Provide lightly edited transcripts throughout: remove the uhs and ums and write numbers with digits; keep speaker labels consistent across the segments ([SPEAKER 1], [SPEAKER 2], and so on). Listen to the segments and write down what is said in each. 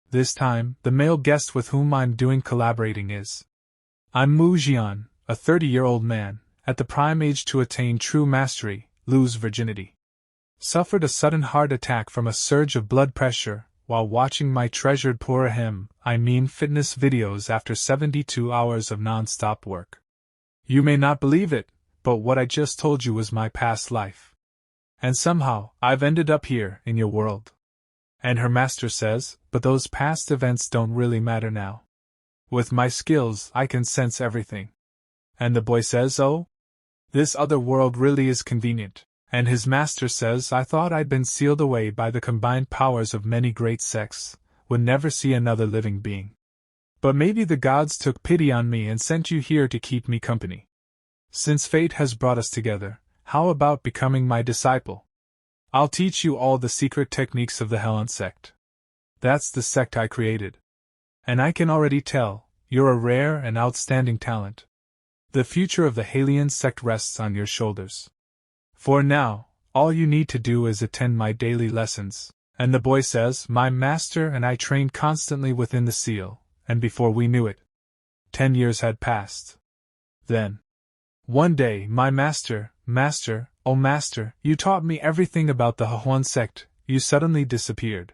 [SPEAKER 1] This time, the male guest with whom I'm doing collaborating is. I'm Mu Jian, a 30-year-old man, at the prime age to attain true mastery, lose virginity. Suffered a sudden heart attack from a surge of blood pressure, while watching my treasured Harem, fitness videos after 72 hours of non-stop work. You may not believe it, but what I just told you was my past life. And somehow, I've ended up here, in your world. And her master says, but those past events don't really matter now. With my skills, I can sense everything. And the boy says, oh? This other world really is convenient. And his master says, I thought I'd been sealed away by the combined powers of many great sects, would never see another living being. But maybe the gods took pity on me and sent you here to keep me company. Since fate has brought us together, how about becoming my disciple? I'll teach you all the secret techniques of the Helen sect. That's the sect I created. And I can already tell, you're a rare and outstanding talent. The future of the Halian sect rests on your shoulders. For now, all you need to do is attend my daily lessons. And the boy says, my master and I trained constantly within the seal, and before we knew it, 10 years had passed. Then, one day, my master, oh master, you taught me everything about the Hwan sect, you suddenly disappeared.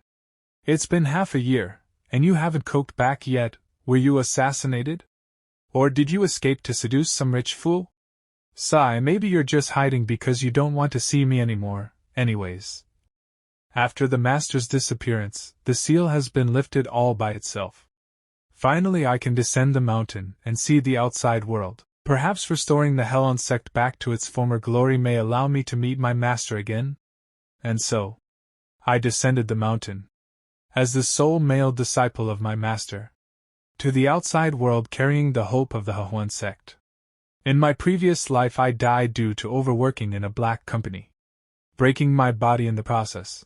[SPEAKER 1] It's been half a year, and you haven't coked back yet. Were you assassinated? Or did you escape to seduce some rich fool? Sigh, maybe you're just hiding because you don't want to see me anymore, anyways. After the master's disappearance, the seal has been lifted all by itself. Finally I can descend the mountain and see the outside world. Perhaps restoring the Helen sect back to its former glory may allow me to meet my master again? And so, I descended the mountain, as the sole male disciple of my master, to the outside world carrying the hope of the Hwan sect. In my previous life I died due to overworking in a black company, breaking my body in the process.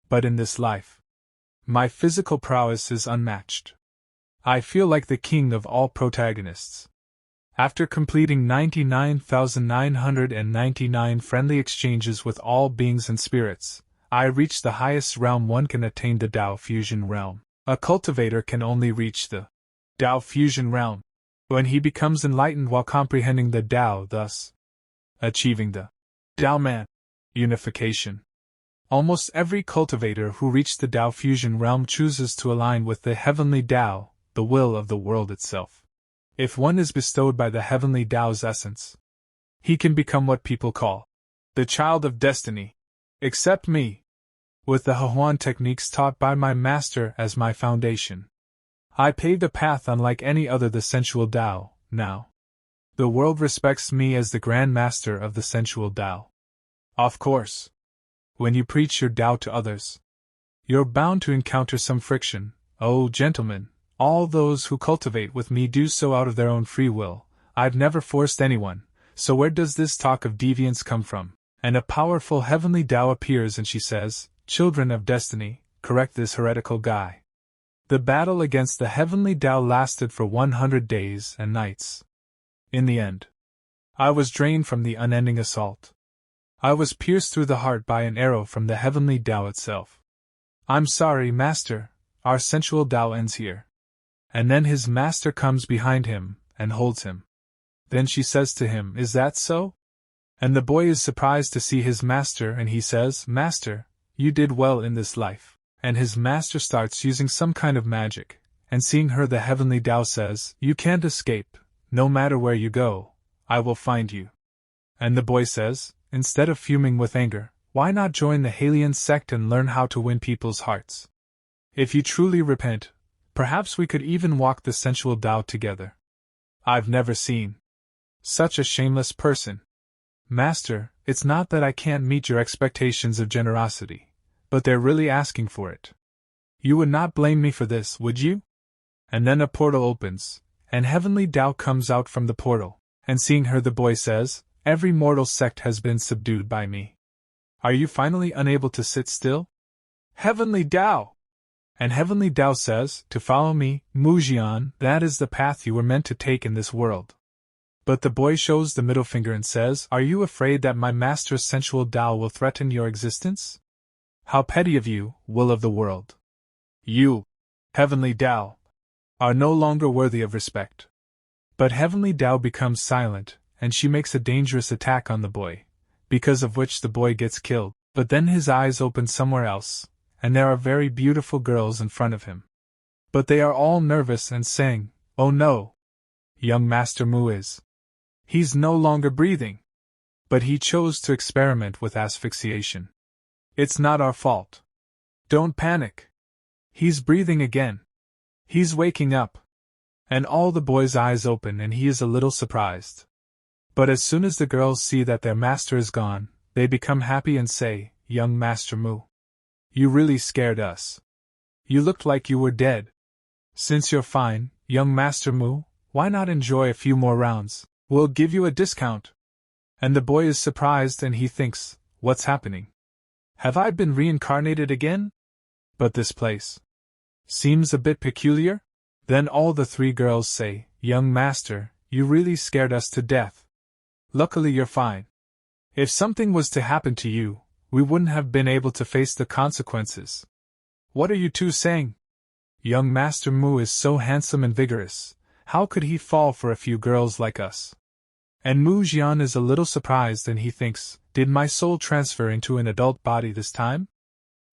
[SPEAKER 1] But in this life, my physical prowess is unmatched. I feel like the king of all protagonists. After completing 99,999 friendly exchanges with all beings and spirits, I reached the highest realm one can attain, the Tao Fusion realm. A cultivator can only reach the Tao Fusion realm when he becomes enlightened while comprehending the Tao, thus achieving the Tao Man unification. Almost every cultivator who reached the Tao Fusion realm chooses to align with the heavenly Tao, the will of the world itself. If one is bestowed by the heavenly Tao's essence, he can become what people call the child of destiny. Except me. With the Hwan techniques taught by my master as my foundation, I paved a path unlike any other, the sensual Tao. Now, the world respects me as the Grand Master of the sensual Tao. Of course, when you preach your Tao to others, you're bound to encounter some friction. Oh, gentlemen, all those who cultivate with me do so out of their own free will. I've never forced anyone, so where does this talk of deviance come from? And a powerful heavenly Tao appears and she says, children of destiny, correct this heretical guy. The battle against the heavenly Tao lasted for 100 days and nights. In the end, I was drained from the unending assault. I was pierced through the heart by an arrow from the heavenly Tao itself. I'm sorry, master, our sensual Tao ends here. And then his master comes behind him and holds him. Then she says to him, is that so? And the boy is surprised to see his master and he says, Master, you did well in this life. And his master starts using some kind of magic, and seeing her, the heavenly Tao says, you can't escape, no matter where you go, I will find you. And the boy says, instead of fuming with anger, why not join the Halian sect and learn how to win people's hearts? If you truly repent, perhaps we could even walk the sensual Tao together. I've never seen such a shameless person. Master, it's not that I can't meet your expectations of generosity, but they're really asking for it. You would not blame me for this, would you? And then a portal opens, and heavenly Tao comes out from the portal, and seeing her, the boy says, every mortal sect has been subdued by me. Are you finally unable to sit still? Heavenly Tao! And heavenly Tao says, to follow me, Mu Jian, that is the path you were meant to take in this world. But the boy shows the middle finger and says, are you afraid that my master's sensual Tao will threaten your existence? How petty of you, will of the world. You Heavenly Dao are no longer worthy of respect. But Heavenly Dao becomes silent, and she makes a dangerous attack on the boy, because of which the boy gets killed. But then his eyes open somewhere else, and there are very beautiful girls in front of him. But they are all nervous and saying, "Oh no! Young Master Mu is. He's no longer breathing." But he chose to experiment with asphyxiation. "It's not our fault. Don't panic. He's breathing again. He's waking up." And all the boy's eyes open and he is a little surprised. But as soon as the girls see that their master is gone, they become happy and say, "Young Master Mu, you really scared us. You looked like you were dead. Since you're fine, young Master Mu, why not enjoy a few more rounds? We'll give you a discount." And the boy is surprised and he thinks, "What's happening? Have I been reincarnated again? But this place seems a bit peculiar." Then all the three girls say, "Young Master, you really scared us to death. Luckily you're fine. If something was to happen to you, we wouldn't have been able to face the consequences." "What are you two saying? Young Master Mu is so handsome and vigorous, how could he fall for a few girls like us?" And Mu Jian is a little surprised and he thinks, "Did my soul transfer into an adult body this time?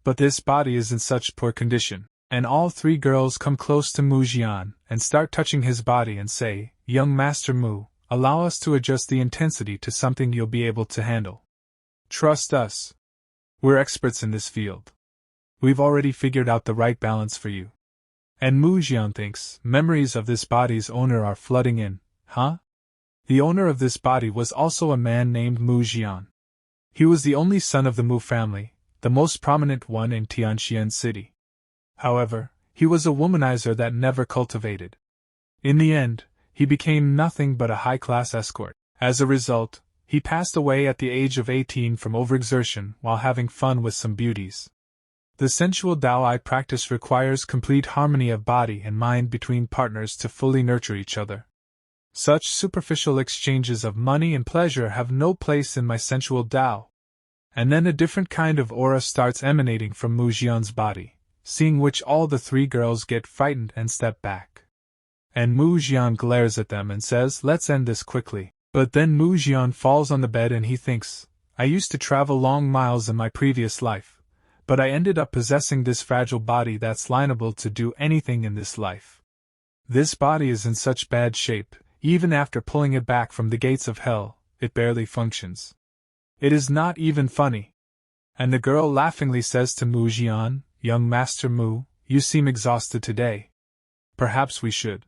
[SPEAKER 1] But this body is in such poor condition." And all three girls come close to Mu Jian and start touching his body and say, "Young Master Mu, allow us to adjust the intensity to something you'll be able to handle. Trust us. We're experts in this field. We've already figured out the right balance for you." And Mu Jian thinks, memories of this body's owner are flooding in, huh? The owner of this body was also a man named Mu Jian. He was the only son of the Mu family, the most prominent one in Tianxian City. However, he was a womanizer that never cultivated. In the end, he became nothing but a high-class escort. As a result, he passed away at the age of 18 from overexertion while having fun with some beauties. The sensual Tao I practice requires complete harmony of body and mind between partners to fully nurture each other. Such superficial exchanges of money and pleasure have no place in my sensual Tao. And then a different kind of aura starts emanating from Mu Jian's body, seeing which all the three girls get frightened and step back. And Mu Jian glares at them and says, "Let's end this quickly." But then Mu Jian falls on the bed and he thinks, "I used to travel long miles in my previous life, but I ended up possessing this fragile body that's liable to do anything in this life. This body is in such bad shape, even after pulling it back from the gates of hell, it barely functions. It is not even funny." And the girl laughingly says to Mu Jian, "Young Master Mu, you seem exhausted today. Perhaps we should."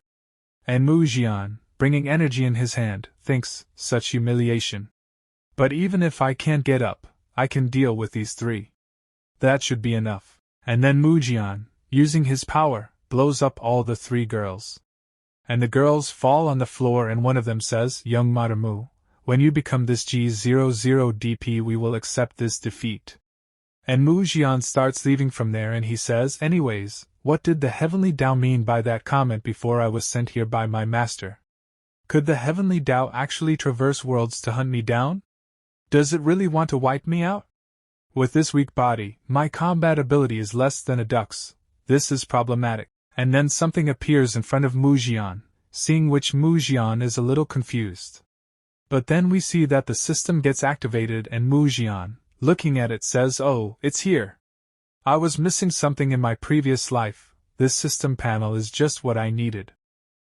[SPEAKER 1] And Mu Jian, bringing energy in his hand, thinks, "Such humiliation. But even if I can't get up, I can deal with these three. That should be enough." And then Mu Jian, using his power, blows up all the three girls. And the girls fall on the floor and one of them says, "Young Master Mu, when you become this G00DP we will accept this defeat." And Mu Jian starts leaving from there and he says, "Anyways, what did the Heavenly Dao mean by that comment before I was sent here by my master? Could the Heavenly Dao actually traverse worlds to hunt me down? Does it really want to wipe me out? With this weak body, my combat ability is less than a duck's. This is problematic." And then something appears in front of Mu Jian, seeing which Mu Jian is a little confused. But then we see that the system gets activated and Mu Jian, looking at it, says, "Oh, it's here. I was missing something in my previous life. This system panel is just what I needed.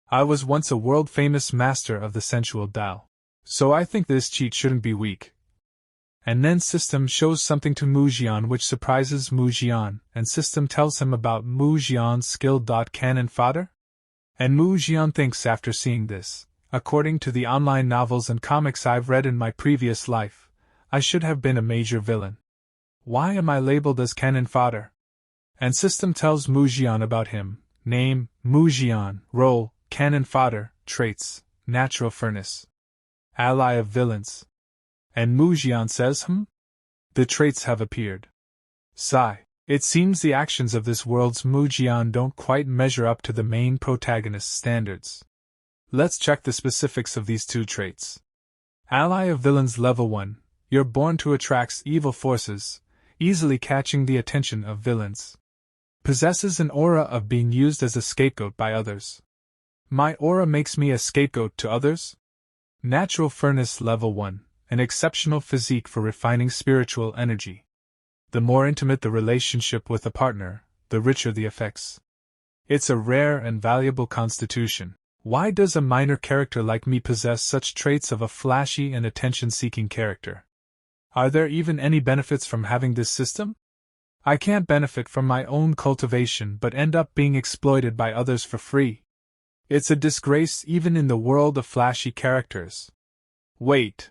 [SPEAKER 1] I was once a world-famous master of the sensual Tao. So I think this cheat shouldn't be weak." And then System shows something to Mu Jian which surprises Mu Jian, and System tells him about Mu Jian's skill. Cannon-fodder? And Mu Jian thinks after seeing this, according to the online novels and comics I've read in my previous life, I should have been a major villain. Why am I labeled as Cannon-fodder? And System tells Mu Jian about him. Name, Mu Jian. Role, Cannon-fodder. Traits, natural furnace. Ally of villains. And Mu Jian says, The traits have appeared. Sigh. It seems the actions of this world's Mu Jian don't quite measure up to the main protagonist's standards. Let's check the specifics of these two traits. Ally of villains level 1. You're born to attract evil forces, easily catching the attention of villains. possesses an aura of being used as a scapegoat by others. My aura makes me a scapegoat to others? Natural furnace level 1, an exceptional physique for refining spiritual energy. The more intimate the relationship with a partner, the richer the effects. It's a rare and valuable constitution. Why does a minor character like me possess such traits of a flashy and attention-seeking character? Are there even any benefits from having this system? I can't benefit from my own cultivation but end up being exploited by others for free. It's a disgrace even in the world of flashy characters. Wait.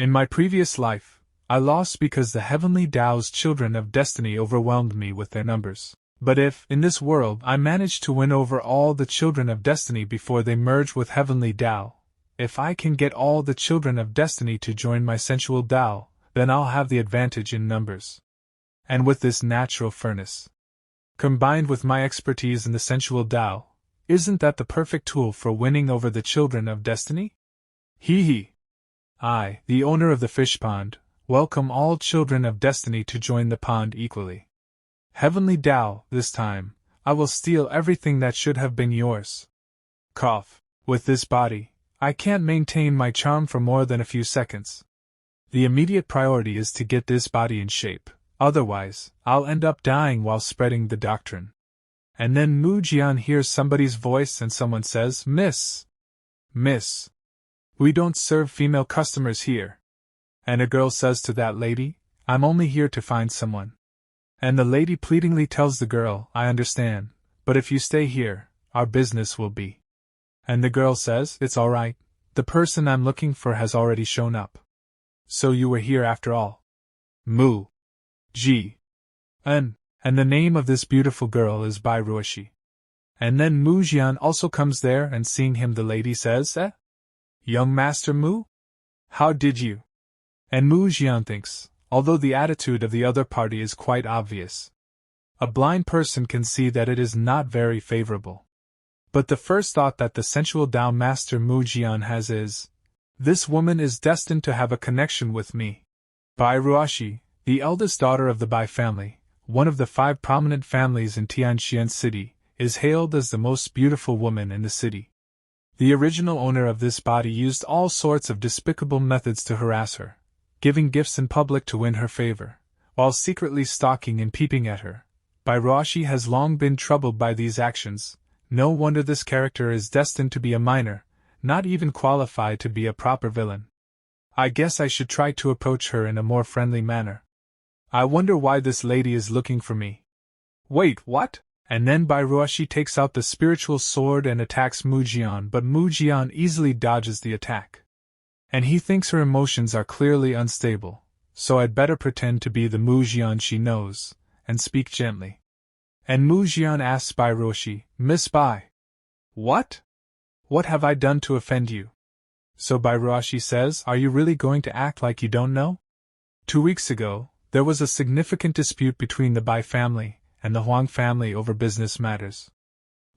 [SPEAKER 1] In my previous life, I lost because the heavenly Tao's children of destiny overwhelmed me with their numbers. But if, in this world, I manage to win over all the children of destiny before they merge with heavenly Tao, if I can get all the children of destiny to join my sensual Tao, then I'll have the advantage in numbers. And with this natural furnace, combined with my expertise in the sensual Tao, isn't that the perfect tool for winning over the children of destiny? Hee hee. I, the owner of the fish pond, welcome all children of destiny to join the pond equally. Heavenly Tao, this time, I will steal everything that should have been yours. Cough. With this body, I can't maintain my charm for more than a few seconds. The immediate priority is to get this body in shape, otherwise, I'll end up dying while spreading the doctrine. And then Mu Jian hears somebody's voice and someone says, Miss, we don't serve female customers here. And a girl says to that lady, I'm only here to find someone. And the lady pleadingly tells the girl, I understand, but if you stay here, our business will be. And the girl says, it's all right, the person I'm looking for has already shown up. So you were here after all. Mu. Ji. And the name of this beautiful girl is Bai Ruoshi. And then Mu Jian also comes there and seeing him the lady says, Young Master Mu? How did you? And Mu Jian thinks, although the attitude of the other party is quite obvious. A blind person can see that it is not very favorable. But the first thought that the sensual Tao Master Mu Jian has is, this woman is destined to have a connection with me. Bai Ruoshi, the eldest daughter of the Bai family, one of the 5 prominent families in Tianxian City, is hailed as the most beautiful woman in the city. The original owner of this body used all sorts of despicable methods to harass her, giving gifts in public to win her favor, while secretly stalking and peeping at her. Bai Ruoshi has long been troubled by these actions. No wonder this character is destined to be a minor, not even qualified to be a proper villain. I guess I should try to approach her in a more friendly manner. I wonder why this lady is looking for me. Wait, what? And then Bai Ruoshi takes out the spiritual sword and attacks Mu Jian, but Mu Jian easily dodges the attack. And he thinks her emotions are clearly unstable, so I'd better pretend to be the Mu Jian she knows, and speak gently. And Mu Jian asks Bai Ruoshi, Miss Bai. What? What have I done to offend you? So Bai Ruoshi says, are you really going to act like you don't know? 2 weeks ago, there was a significant dispute between the Bai family and the Huang family over business matters.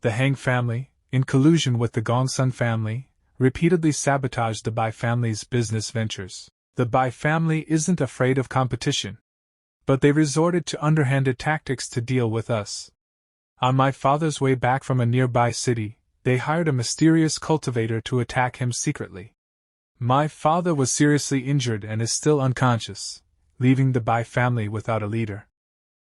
[SPEAKER 1] The Hang family, in collusion with the Gongsun family, repeatedly sabotaged the Bai family's business ventures. The Bai family isn't afraid of competition, but they resorted to underhanded tactics to deal with us. On my father's way back from a nearby city, they hired a mysterious cultivator to attack him secretly. My father was seriously injured and is still unconscious, leaving the Bai family without a leader.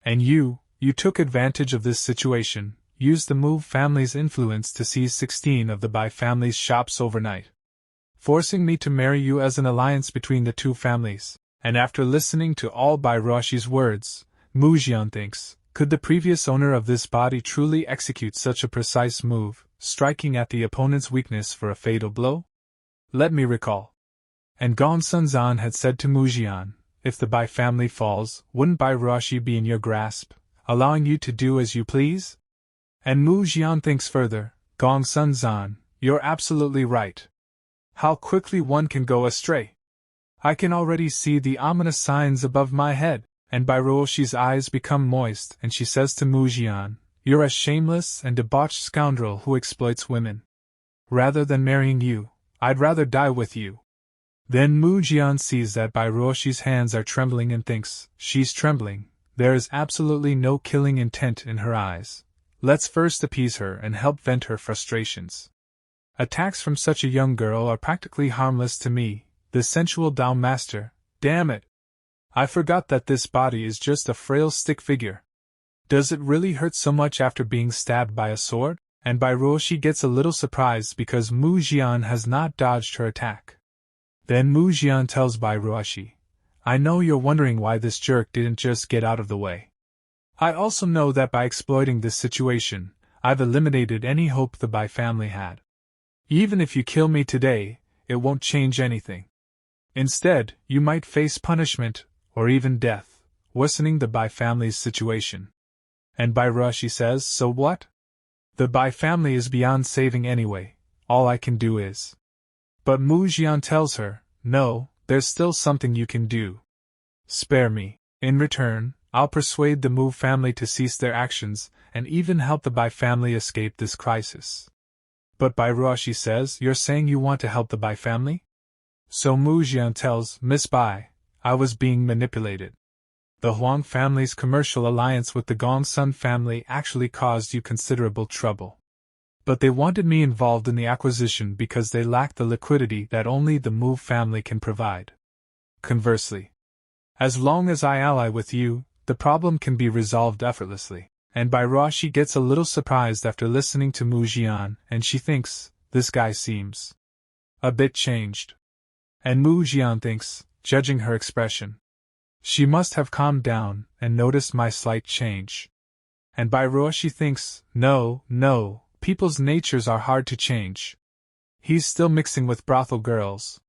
[SPEAKER 1] And you took advantage of this situation, used the Mu family's influence to seize 16 of the Bai family's shops overnight, forcing me to marry you as an alliance between the 2 families. And after listening to all Bai Ruoshi's words, Mu Jian thinks, could the previous owner of this body truly execute such a precise move, striking at the opponent's weakness for a fatal blow? Let me recall. And Gong Sunzan had said to Mu Jian, if the Bai family falls, wouldn't Bai Ruoshi be in your grasp, allowing you to do as you please? And Mu Jian thinks further, Gong Sunzan, you're absolutely right. How quickly one can go astray. I can already see the ominous signs above my head, and Bai Ruoshi's eyes become moist and she says to Mu Jian, you're a shameless and debauched scoundrel who exploits women. Rather than marrying you, I'd rather die with you. Then Mu Jian sees that Bai Ruoshi's hands are trembling and thinks, she's trembling, There is absolutely no killing intent in her eyes. Let's first appease her and help vent her frustrations. Attacks from such a young girl are practically harmless to me, the sensual Dao master. Damn it! I forgot that this body is just a frail stick figure. Does it really hurt so much after being stabbed by a sword? And Bai Ruoshi gets a little surprised because Mu Jian has not dodged her attack. Then Mu Jian tells Bai Ruoshi, I know you're wondering why this jerk didn't just get out of the way. I also know that by exploiting this situation, I've eliminated any hope the Bai family had. Even if you kill me today, it won't change anything. Instead, you might face punishment, or even death, worsening the Bai family's situation. And Bai Ruoshi says, so what? The Bai family is beyond saving anyway, all I can do is. But Mu Jian tells her, no, there's still something you can do. Spare me. In return, I'll persuade the Mu family to cease their actions, and even help the Bai family escape this crisis. But Bai Ruoshi says, you're saying you want to help the Bai family? So Mu Jian tells Miss Bai, I was being manipulated. The Huang family's commercial alliance with the Gong Sun family actually caused you considerable trouble. But they wanted me involved in the acquisition because they lacked the liquidity that only the Mu family can provide. Conversely, as long as I ally with you, the problem can be resolved effortlessly. And Bai Ruoshi gets a little surprised after listening to Mu Jian, and she thinks, this guy seems a bit changed. And Mu Jian thinks, judging her expression, she must have calmed down and noticed my slight change. And Bai Ruoshi thinks, no, people's natures are hard to change. He's still mixing with brothel girls.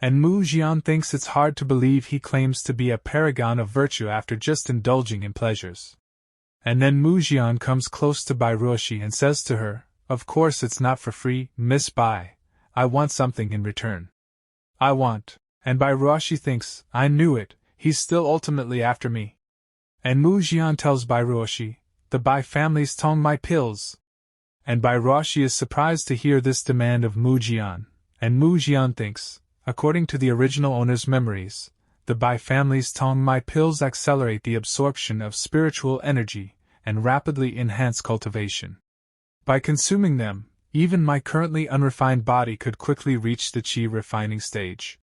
[SPEAKER 1] And Mu Jian thinks it's hard to believe he claims to be a paragon of virtue after just indulging in pleasures. And then Mu Jian comes close to Bai Ruoshi and says to her, of course it's not for free, Miss Bai. I want something in return. I want. And Bai Ruoshi thinks, I knew it, he's still ultimately after me. And Mu Jian tells Bai Ruoshi, the Bai family's Tong my pills. And Bai Ruoshi is surprised to hear this demand of Mu Jian, and Mu Jian thinks, according to the original owner's memories, the Bai family's Tong mai pills accelerate the absorption of spiritual energy and rapidly enhance cultivation. By consuming them, even my currently unrefined body could quickly reach the qi refining stage.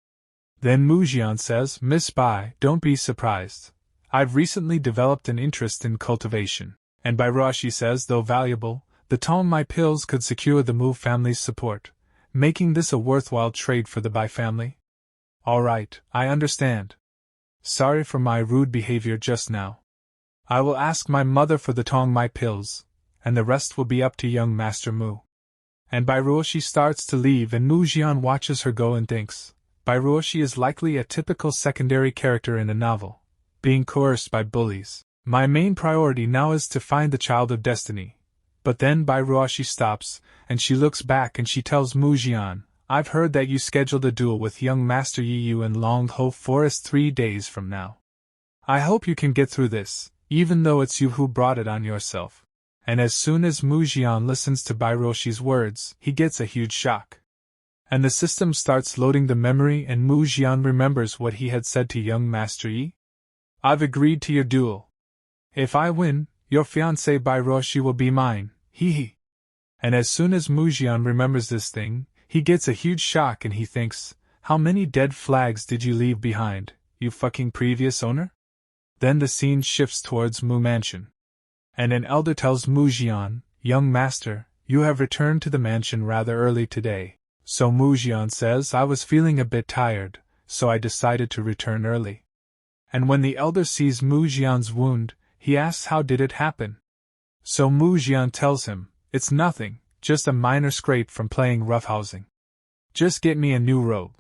[SPEAKER 1] Then Mu Jian says, Miss Bai, don't be surprised. I've recently developed an interest in cultivation. And Bai Ruoshi says, though valuable, the Tong mai pills could secure the Mu family's support, making this a worthwhile trade for the Bai family. All right, I understand. Sorry for my rude behavior just now. I will ask my mother for the Tong mai pills, and the rest will be up to young Master Mu. And Bai Ruoshi starts to leave and Mu Jian watches her go and thinks, Bai Ruoshi is likely a typical secondary character in a novel, being coerced by bullies. My main priority now is to find the Child of Destiny. But then Bai Ruoshi stops, and she looks back and she tells Mu Jian, I've heard that you scheduled a duel with young Master Yi Yu in Longho Forest 3 days from now. I hope you can get through this, even though it's you who brought it on yourself. And as soon as Mu Jian listens to Bai Ruoshi's words, he gets a huge shock. And the system starts loading the memory and Mu Jian remembers what he had said to young Master Yi. I've agreed to your duel. If I win, your fiancé Bai Ruoshi will be mine, hee. And as soon as Mu Jian remembers this thing, he gets a huge shock and he thinks, how many dead flags did you leave behind, you fucking previous owner? Then the scene shifts towards Mu Mansion. And an elder tells Mu Jian, young master, you have returned to the mansion rather early today. So Mu Jian says, I was feeling a bit tired, so I decided to return early. And when the elder sees Mu Jian's wound, he asks how did it happen. So Mu Jian tells him, it's nothing, just a minor scrape from playing roughhousing. Just get me a new robe.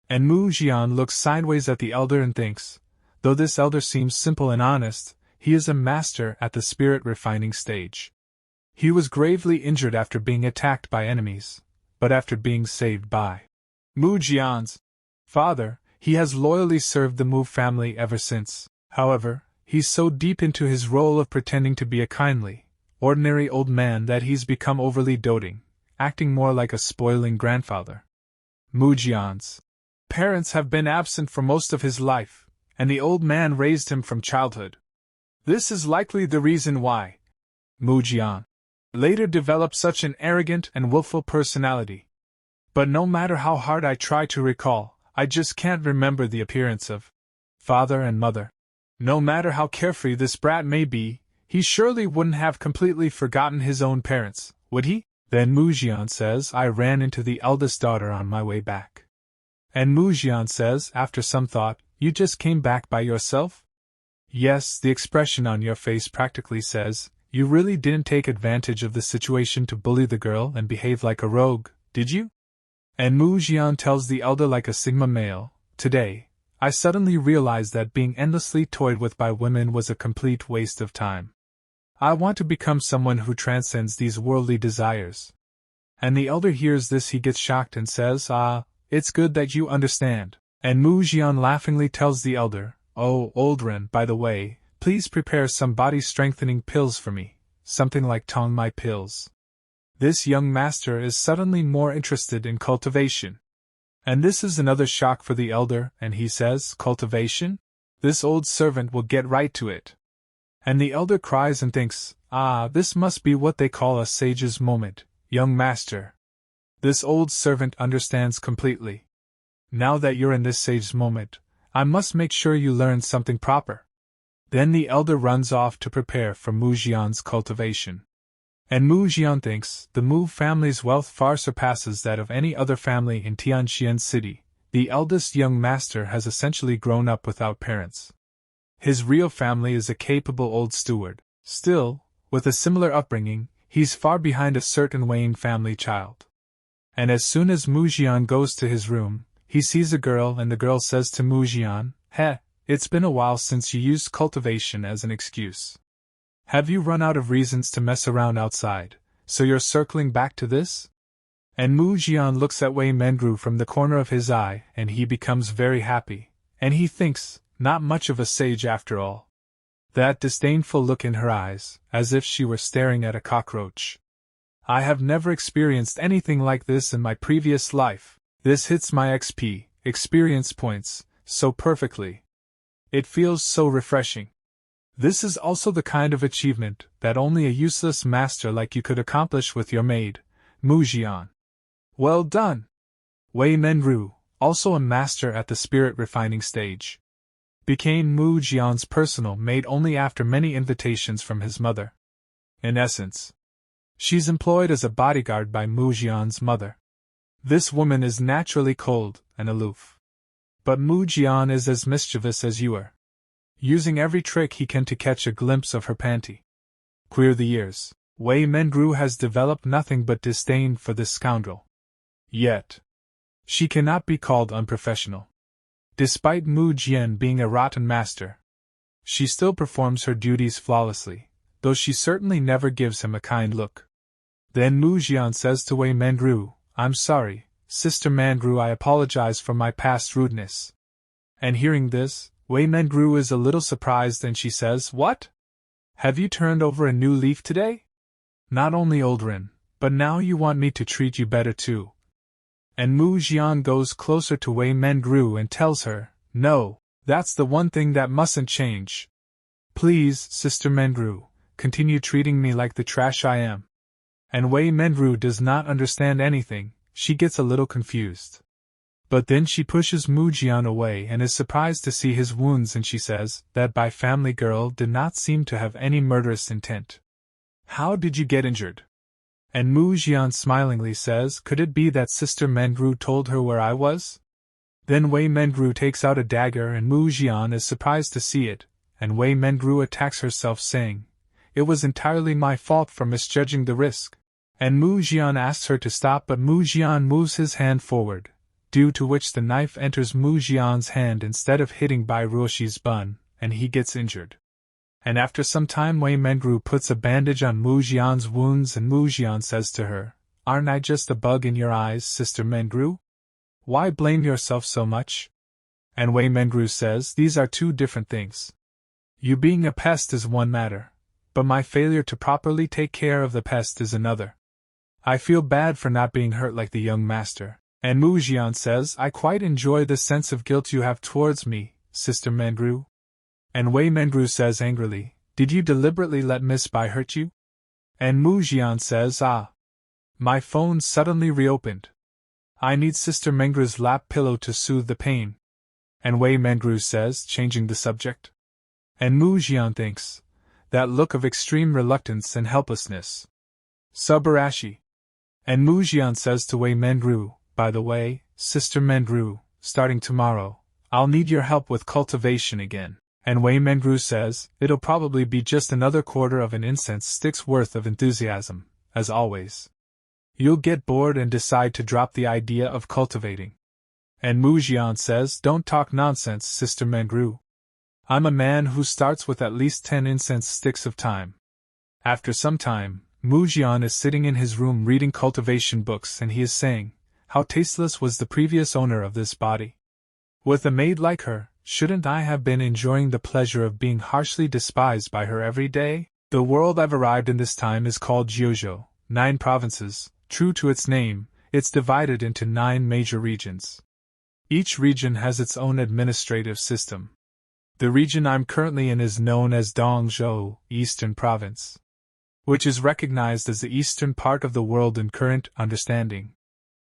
[SPEAKER 1] And Mu Jian looks sideways at the elder and thinks, though this elder seems simple and honest, he is a master at the spirit refining stage. He was gravely injured after being attacked by enemies, but after being saved by Mu Jian's father, he has loyally served the Mu family ever since. However, he's so deep into his role of pretending to be a kindly, ordinary old man that he's become overly doting, acting more like a spoiling grandfather. Mu Jian's parents have been absent for most of his life, and the old man raised him from childhood. This is likely the reason why Mu Jian later developed such an arrogant and willful personality. But no matter how hard I try to recall, I just can't remember the appearance of father and mother. No matter how carefree this brat may be, he surely wouldn't have completely forgotten his own parents, would he? Then Mu Jian says, I ran into the eldest daughter on my way back. And Mu Jian says, after some thought, you just came back by yourself? Yes, the expression on your face practically says, you really didn't take advantage of the situation to bully the girl and behave like a rogue, did you? And Mu Jian tells the elder like a Sigma male, today, I suddenly realized that being endlessly toyed with by women was a complete waste of time. I want to become someone who transcends these worldly desires. And the elder hears this, he gets shocked and says, it's good that you understand. And Mu Jian laughingly tells the elder, oh, old Ren, by the way, please prepare some body-strengthening pills for me, something like Tong Mai pills. This young master is suddenly more interested in cultivation. And this is another shock for the elder, and he says, cultivation? This old servant will get right to it. And the elder cries and thinks, this must be what they call a sage's moment, young master. This old servant understands completely. Now that you're in this sage's moment, I must make sure you learn something proper. Then the elder runs off to prepare for Mu Jian's cultivation. And Mu Jian thinks the Mu family's wealth far surpasses that of any other family in Tianxian City. The eldest young master has essentially grown up without parents. His real family is a capable old steward. Still, with a similar upbringing, he's far behind a certain Wayne family child. And as soon as Mu Jian goes to his room, he sees a girl, and the girl says to Mu Jian, it's been a while since you used cultivation as an excuse. Have you run out of reasons to mess around outside, so you're circling back to this? And Mu Jian looks at Wei Mengru from the corner of his eye, and he becomes very happy, and he thinks, not much of a sage after all. That disdainful look in her eyes, as if she were staring at a cockroach. I have never experienced anything like this in my previous life. This hits my XP, experience points, so perfectly. It feels so refreshing. This is also the kind of achievement that only a useless master like you could accomplish with your maid, Mu Jian. Well done! Wei Mengru, also a master at the spirit refining stage, became Mu Jian's personal maid only after many invitations from his mother. In essence, she's employed as a bodyguard by Mu Jian's mother. This woman is naturally cold and aloof. But Mu Jian is as mischievous as you are, using every trick he can to catch a glimpse of her panty. Queer the years, Wei Mengru has developed nothing but disdain for this scoundrel. Yet, she cannot be called unprofessional. Despite Mu Jian being a rotten master, she still performs her duties flawlessly, though she certainly never gives him a kind look. Then Mu Jian says to Wei Mengru, I'm sorry, Sister Mengru, I apologize for my past rudeness. And hearing this, Wei Mengru is a little surprised and she says, What? Have you turned over a new leaf today? Not only old Rin, but now you want me to treat you better too. And Mu Jian goes closer to Wei Mengru and tells her, No, that's the one thing that mustn't change. Please, Sister Mengru, continue treating me like the trash I am. And Wei Mengru does not understand anything, she gets a little confused. But then she pushes Mu Jian away and is surprised to see his wounds, and she says that Bai family girl did not seem to have any murderous intent. How did you get injured? And Mu Jian smilingly says, Could it be that Sister Mengru told her where I was? Then Wei Mengru takes out a dagger and Mu Jian is surprised to see it, and Wei Mengru attacks herself saying, It was entirely my fault for misjudging the risk. And Mu Jian asks her to stop, but Mu Jian moves his hand forward, due to which the knife enters Mu Jian's hand instead of hitting Bai Ruoshi's bun, and he gets injured. And after some time Wei Mengru puts a bandage on Mu Jian's wounds and Mu Jian says to her, Aren't I just a bug in your eyes, Sister Mengru? Why blame yourself so much? And Wei Mengru says, These are two different things. You being a pest is one matter, but my failure to properly take care of the pest is another. I feel bad for not being hurt like the young master. And Mu Jian says, I quite enjoy the sense of guilt you have towards me, Sister Mengru. And Wei Mengru says angrily, Did you deliberately let Miss Bai hurt you? And Mu Jian says, ah. My phone suddenly reopened. I need Sister Mengru's lap pillow to soothe the pain. And Wei Mengru says, changing the subject. And Mu Jian thinks, that look of extreme reluctance and helplessness. Subarashi. And Mu Jian says to Wei Mengru, by the way, Sister Mengru, starting tomorrow, I'll need your help with cultivation again. And Wei Mengru says, it'll probably be just another quarter of an incense stick's worth of enthusiasm, as always. You'll get bored and decide to drop the idea of cultivating. And Mu Jian says, don't talk nonsense, Sister Mengru. I'm a man who starts with at least 10 incense sticks of time. After some time, Mu Jian is sitting in his room reading cultivation books and he is saying, how tasteless was the previous owner of this body. With a maid like her, shouldn't I have been enjoying the pleasure of being harshly despised by her every day? The world I've arrived in this time is called Jiuzhou, 9 provinces. True to its name, it's divided into 9 major regions. Each region has its own administrative system. The region I'm currently in is known as Dongzhou, Eastern Province, which is recognized as the eastern part of the world in current understanding.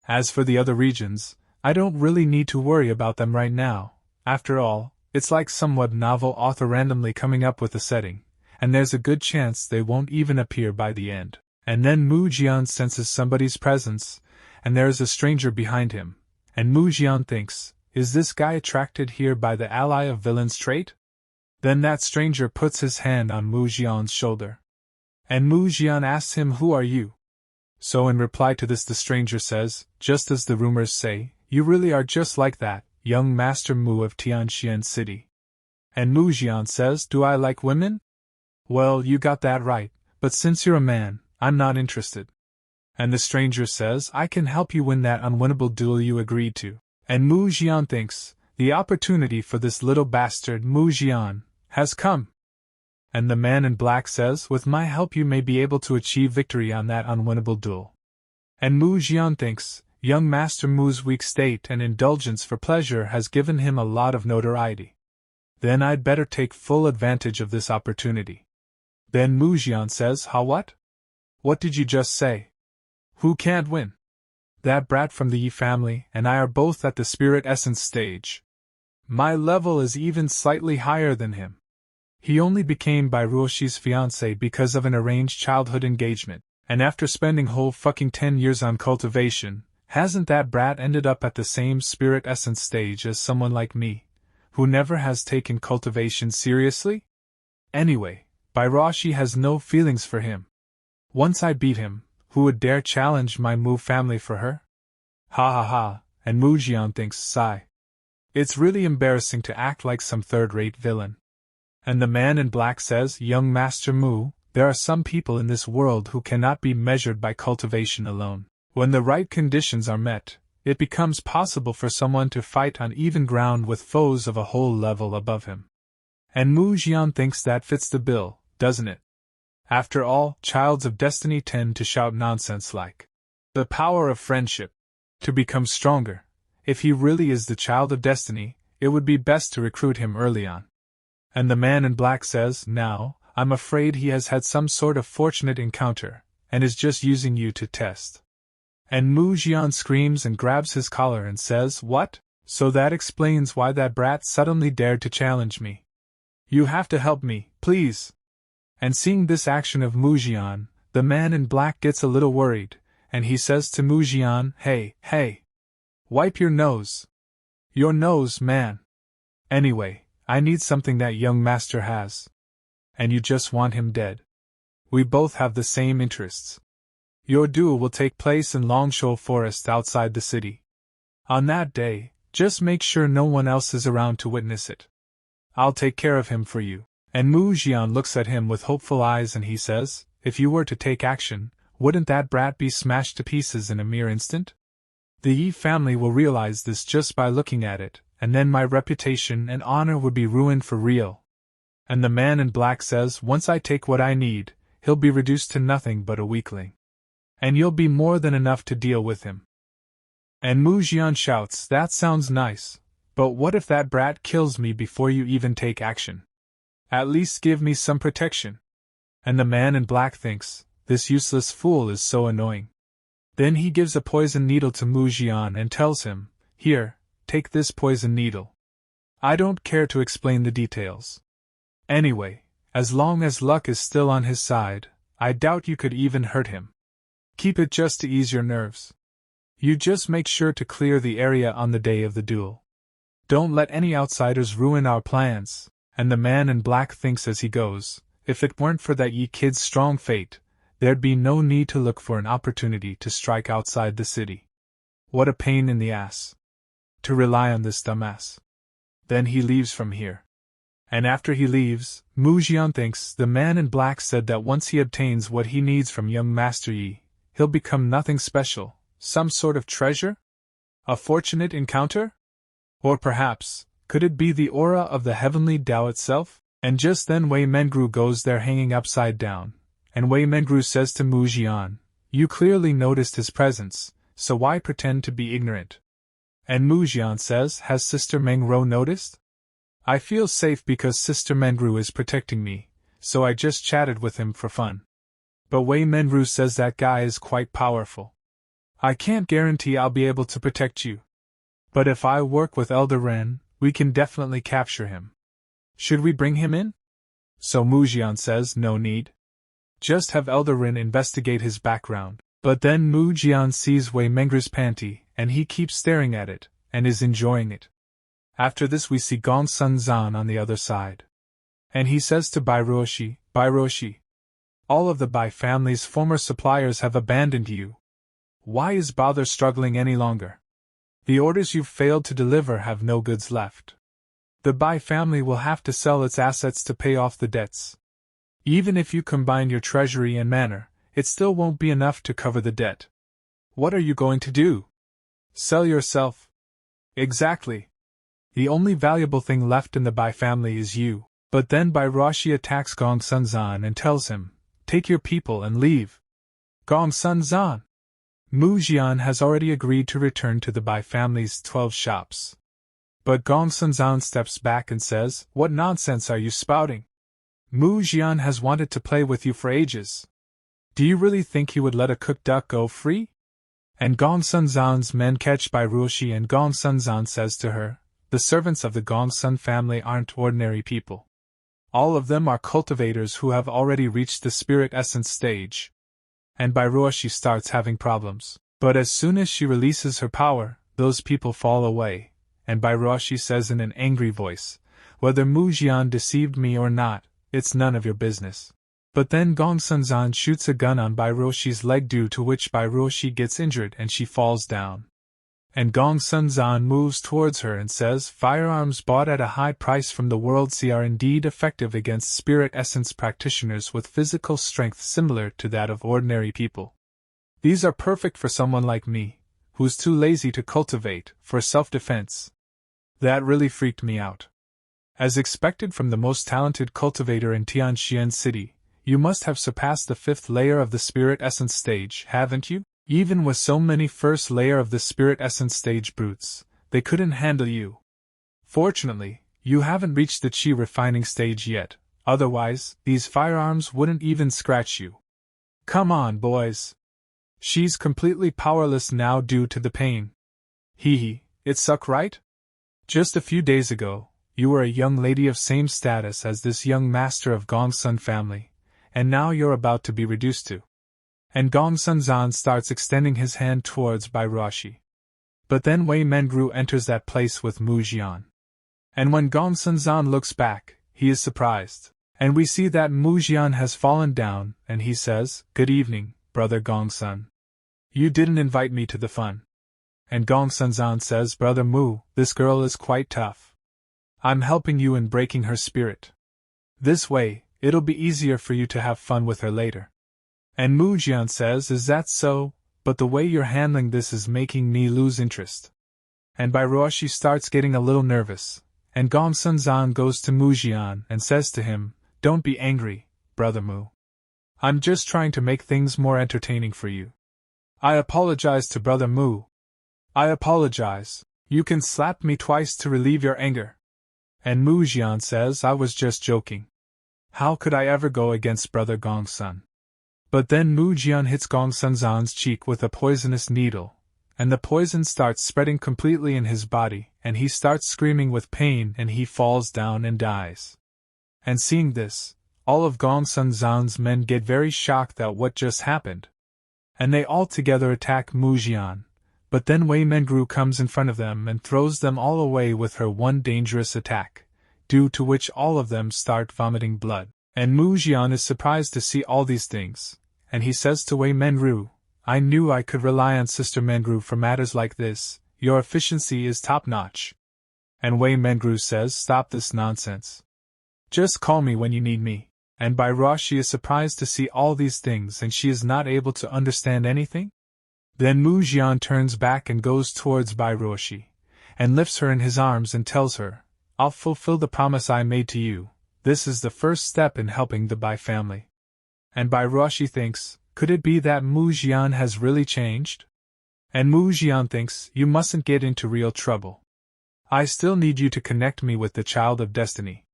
[SPEAKER 1] As for the other regions, I don't really need to worry about them right now. After all, it's like some web novel author randomly coming up with a setting, and there's a good chance they won't even appear by the end. And then Mu Jian senses somebody's presence, and there is a stranger behind him, and Mu Jian thinks, is this guy attracted here by the ally of villain's trait? Then that stranger puts his hand on Mu Jian's shoulder. And Mu Jian asks him, who are you? So in reply to this the stranger says, just as the rumors say, you really are just like that, young Master Mu of Tianxian City. And Mu Jian says, do I like women? Well, you got that right, but since you're a man, I'm not interested. And the stranger says, I can help you win that unwinnable duel you agreed to. And Mu Jian thinks, the opportunity for this little bastard Mu Jian has come. And the man in black says, with my help you may be able to achieve victory on that unwinnable duel. And Mu Jian thinks, young Master Mu's weak state and indulgence for pleasure has given him a lot of notoriety. Then I'd better take full advantage of this opportunity. Then Mu Jian says, ha what? What did you just say? Who can't win? That brat from the Yi family and I are both at the spirit essence stage. My level is even slightly higher than him. He only became Bai Ruoshi's fiancé because of an arranged childhood engagement, and after spending whole fucking 10 years on cultivation, hasn't that brat ended up at the same spirit essence stage as someone like me, who never has taken cultivation seriously? Anyway, Bai Ruoshi has no feelings for him. Once I beat him, who would dare challenge my Mu family for her? Ha ha ha, and Mu Jian thinks, sigh. It's really embarrassing to act like some third-rate villain. And the man in black says, young Master Mu, there are some people in this world who cannot be measured by cultivation alone. When the right conditions are met, it becomes possible for someone to fight on even ground with foes of a whole level above him. And Mu Jian thinks that fits the bill, doesn't it? After all, childs of destiny tend to shout nonsense like the power of friendship. To become stronger, if he really is the child of destiny, it would be best to recruit him early on. And the man in black says, now, I'm afraid he has had some sort of fortunate encounter, and is just using you to test. And Mu Jian screams and grabs his collar and says, what? So that explains why that brat suddenly dared to challenge me. You have to help me, please. And seeing this action of Mu Jian, the man in black gets a little worried, and he says to Mu Jian, hey. Wipe your nose. Your nose, man. Anyway, I need something that young master has. And you just want him dead. We both have the same interests. Your duel will take place in Longshou Forest outside the city. On that day, just make sure no one else is around to witness it. I'll take care of him for you. And Mu Jian looks at him with hopeful eyes and he says, if you were to take action, wouldn't that brat be smashed to pieces in a mere instant? The Yi family will realize this just by looking at it, and then my reputation and honor would be ruined for real. And the man in black says, once I take what I need, he'll be reduced to nothing but a weakling. And you'll be more than enough to deal with him. And Mu Jian shouts, that sounds nice, but what if that brat kills me before you even take action? At least give me some protection. And the man in black thinks, this useless fool is so annoying. Then he gives a poison needle to Mu Jian and tells him, here, take this poison needle. I don't care to explain the details. Anyway, as long as luck is still on his side, I doubt you could even hurt him. Keep it just to ease your nerves. You just make sure to clear the area on the day of the duel. Don't let any outsiders ruin our plans. And the man in black thinks as he goes, if it weren't for that ye kid's strong fate, there'd be no need to look for an opportunity to strike outside the city. What a pain in the ass. To rely on this dumbass. Then he leaves from here. And after he leaves, Mu Jian thinks the man in black said that once he obtains what he needs from young Master Yi, he'll become nothing special, some sort of treasure? A fortunate encounter? Or perhaps, could it be the aura of the heavenly Tao itself? And just then Wei Mengru goes there hanging upside down, and Wei Mengru says to Mu Jian, you clearly noticed his presence, so why pretend to be ignorant? And Mu Jian says, has Sister Mengru noticed? I feel safe because Sister Mengru is protecting me, so I just chatted with him for fun. But Wei Mengru says that guy is quite powerful. I can't guarantee I'll be able to protect you. But if I work with Elder Ren, we can definitely capture him. Should we bring him in? So Mu Jian says no need. Just have Elder Ren investigate his background. But then Mu Jian sees Wei Mengru's panty, and he keeps staring at it, and is enjoying it. After this we see Gong Sun Zan on the other side. And he says to Bai Ruoshi, all of the Bai family's former suppliers have abandoned you. Why is bother struggling any longer? The orders you've failed to deliver have no goods left. The Bai family will have to sell its assets to pay off the debts. Even if you combine your treasury and manor, it still won't be enough to cover the debt. What are you going to do? Sell yourself? Exactly. The only valuable thing left in the Bai family is you. But then Bai Ruoshi attacks Gong Sun Zan and tells him, take your people and leave. Gong Sun Zan! Mu Jian has already agreed to return to the Bai family's 12 shops. But Gong Sun Zan steps back and says, what nonsense are you spouting? Mu Jian has wanted to play with you for ages. Do you really think he would let a cooked duck go free? And Gong Sun Zan's men catch Bai Ruoshi, and Gong Sun Zan says to her, the servants of the Gong Sun family aren't ordinary people. All of them are cultivators who have already reached the spirit essence stage. And Bai Ruoshi starts having problems. But as soon as she releases her power, those people fall away, and Bai Ruoshi says in an angry voice, whether Mu Jian deceived me or not, it's none of your business. But then Gong Sun Zan shoots a gun on Bai Ruoshi's leg, due to which Bai Ruoshi gets injured and she falls down. And Gong Sun Zan moves towards her and says, firearms bought at a high price from the World Sea are indeed effective against spirit essence practitioners with physical strength similar to that of ordinary people. These are perfect for someone like me, who's too lazy to cultivate, for self-defense. That really freaked me out. As expected from the most talented cultivator in Tianxian City, you must have surpassed the 5th layer of the spirit essence stage, haven't you? Even with so many first layer of the spirit essence stage brutes, they couldn't handle you. Fortunately, you haven't reached the chi refining stage yet, otherwise, these firearms wouldn't even scratch you. Come on, boys. She's completely powerless now due to the pain. Hee, it suck, right? Just a few days ago, you were a young lady of same status as this young master of Gong Sun family, and now you're about to be reduced to. And Gong Sun Zan starts extending his hand towards Bai Ruoshi. But then Wei Mengru enters that place with Mu Jian. And when Gong Sun Zan looks back, he is surprised. And we see that Mu Jian has fallen down, and he says, good evening, brother Gong Sun. You didn't invite me to the fun. And Gong Sun Zan says, brother Mu, this girl is quite tough. I'm helping you in breaking her spirit. This way, it'll be easier for you to have fun with her later. And Mu Jian says, is that so? But the way you're handling this is making me lose interest. And Bai Ruoshi starts getting a little nervous, and Gong Sun Zan goes to Mu Jian and says to him, don't be angry, brother Mu. I'm just trying to make things more entertaining for you. I apologize to brother Mu. I apologize. You can slap me twice to relieve your anger. And Mu Jian says, I was just joking. How could I ever go against brother Gong-sun? But then Mu Jian hits Gong-sun's cheek with a poisonous needle, and the poison starts spreading completely in his body, and he starts screaming with pain and he falls down and dies. And seeing this, all of Gong-sun's men get very shocked at what just happened. And they all together attack Mu Jian, but then Wei Mengru comes in front of them and throws them all away with her one dangerous attack, due to which all of them start vomiting blood. And Mu Jian is surprised to see all these things, and he says to Wei Mengru, I knew I could rely on Sister Mengru for matters like this, your efficiency is top-notch. And Wei Mengru says, stop this nonsense. Just call me when you need me. And Bai Ruoshi is surprised to see all these things and she is not able to understand anything? Then Mu Jian turns back and goes towards Bai Ruoshi, and lifts her in his arms and tells her, I'll fulfill the promise I made to you, this is the first step in helping the Bai family. And Bai Ruoshi thinks, could it be that Mu Jian has really changed? And Mu Jian thinks, you mustn't get into real trouble. I still need you to connect me with the child of destiny.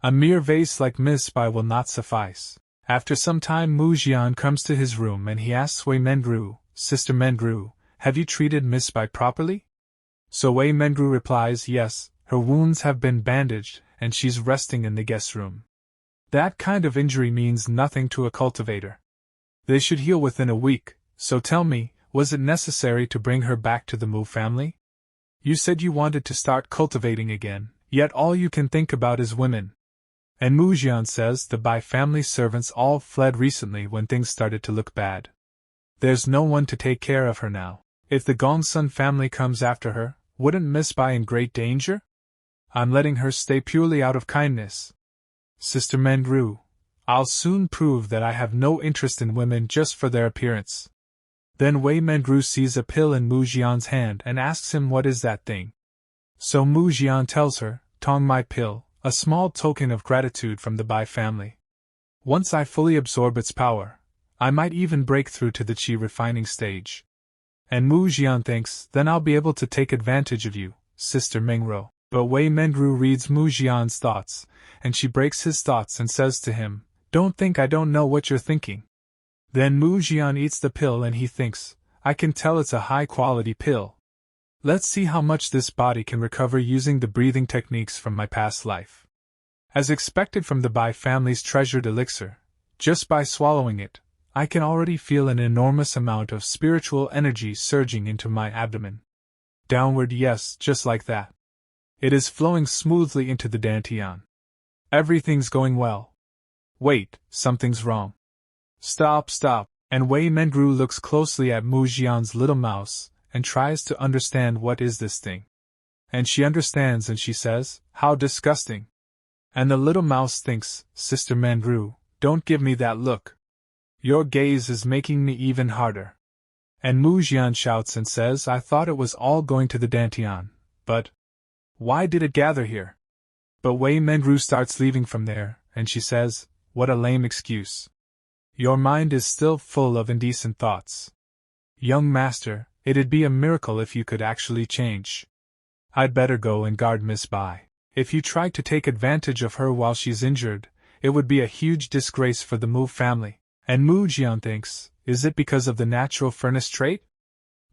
[SPEAKER 1] A mere vase like Miss Bai will not suffice. After some time Mu Jian comes to his room and he asks Wei Mengru, Sister Mengru, have you treated Miss Bai properly? So Wei Mengru replies, yes, her wounds have been bandaged and she's resting in the guest room. That kind of injury means nothing to a cultivator. They should heal within a week, so tell me, was it necessary to bring her back to the Mu family? You said you wanted to start cultivating again, yet all you can think about is women. And Mu Jian says the Bai family servants all fled recently when things started to look bad. There's no one to take care of her now. If the Gong-sun family comes after her, wouldn't Miss Bai in great danger? I'm letting her stay purely out of kindness. Sister Mengru, I'll soon prove that I have no interest in women just for their appearance. Then Wei Mengru sees a pill in Mu Jian's hand and asks him what is that thing. So Mu Jian tells her, Tong my pill, a small token of gratitude from the Bai family. Once I fully absorb its power, I might even break through to the qi refining stage. And Mu Jian thinks, then I'll be able to take advantage of you, Sister Mengru. But Wei Mengru reads Mu Jian's thoughts, and she breaks his thoughts and says to him, don't think I don't know what you're thinking. Then Mu Jian eats the pill and he thinks, I can tell it's a high-quality pill. Let's see how much this body can recover using the breathing techniques from my past life. As expected from the Bai family's treasured elixir, just by swallowing it, I can already feel an enormous amount of spiritual energy surging into my abdomen. Downward, yes, just like that. It is flowing smoothly into the dantian. Everything's going well. Wait, something's wrong. Stop. And Wei Mengru looks closely at Mu Jian's little mouse and tries to understand what is this thing. And she understands and she says, how disgusting. And the little mouse thinks, Sister Mengru, don't give me that look. Your gaze is making me even harder. And Mu Jian shouts and says, I thought it was all going to the dantian, but why did it gather here? But Wei Mengru starts leaving from there, and she says, what a lame excuse. Your mind is still full of indecent thoughts. Young master, it'd be a miracle if you could actually change. I'd better go and guard Miss Bai. If you try to take advantage of her while she's injured, it would be a huge disgrace for the Mu family. And Mu Jian thinks, is it because of the natural furnace trait?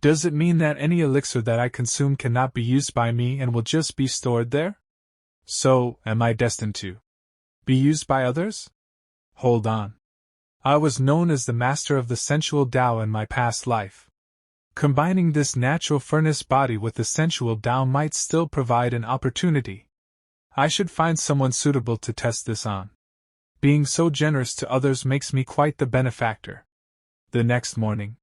[SPEAKER 1] Does it mean that any elixir that I consume cannot be used by me and will just be stored there? So, am I destined to be used by others? Hold on. I was known as the master of the sensual Tao in my past life. Combining this natural furnace body with the sensual Tao might still provide an opportunity. I should find someone suitable to test this on. Being so generous to others makes me quite the benefactor. The next morning,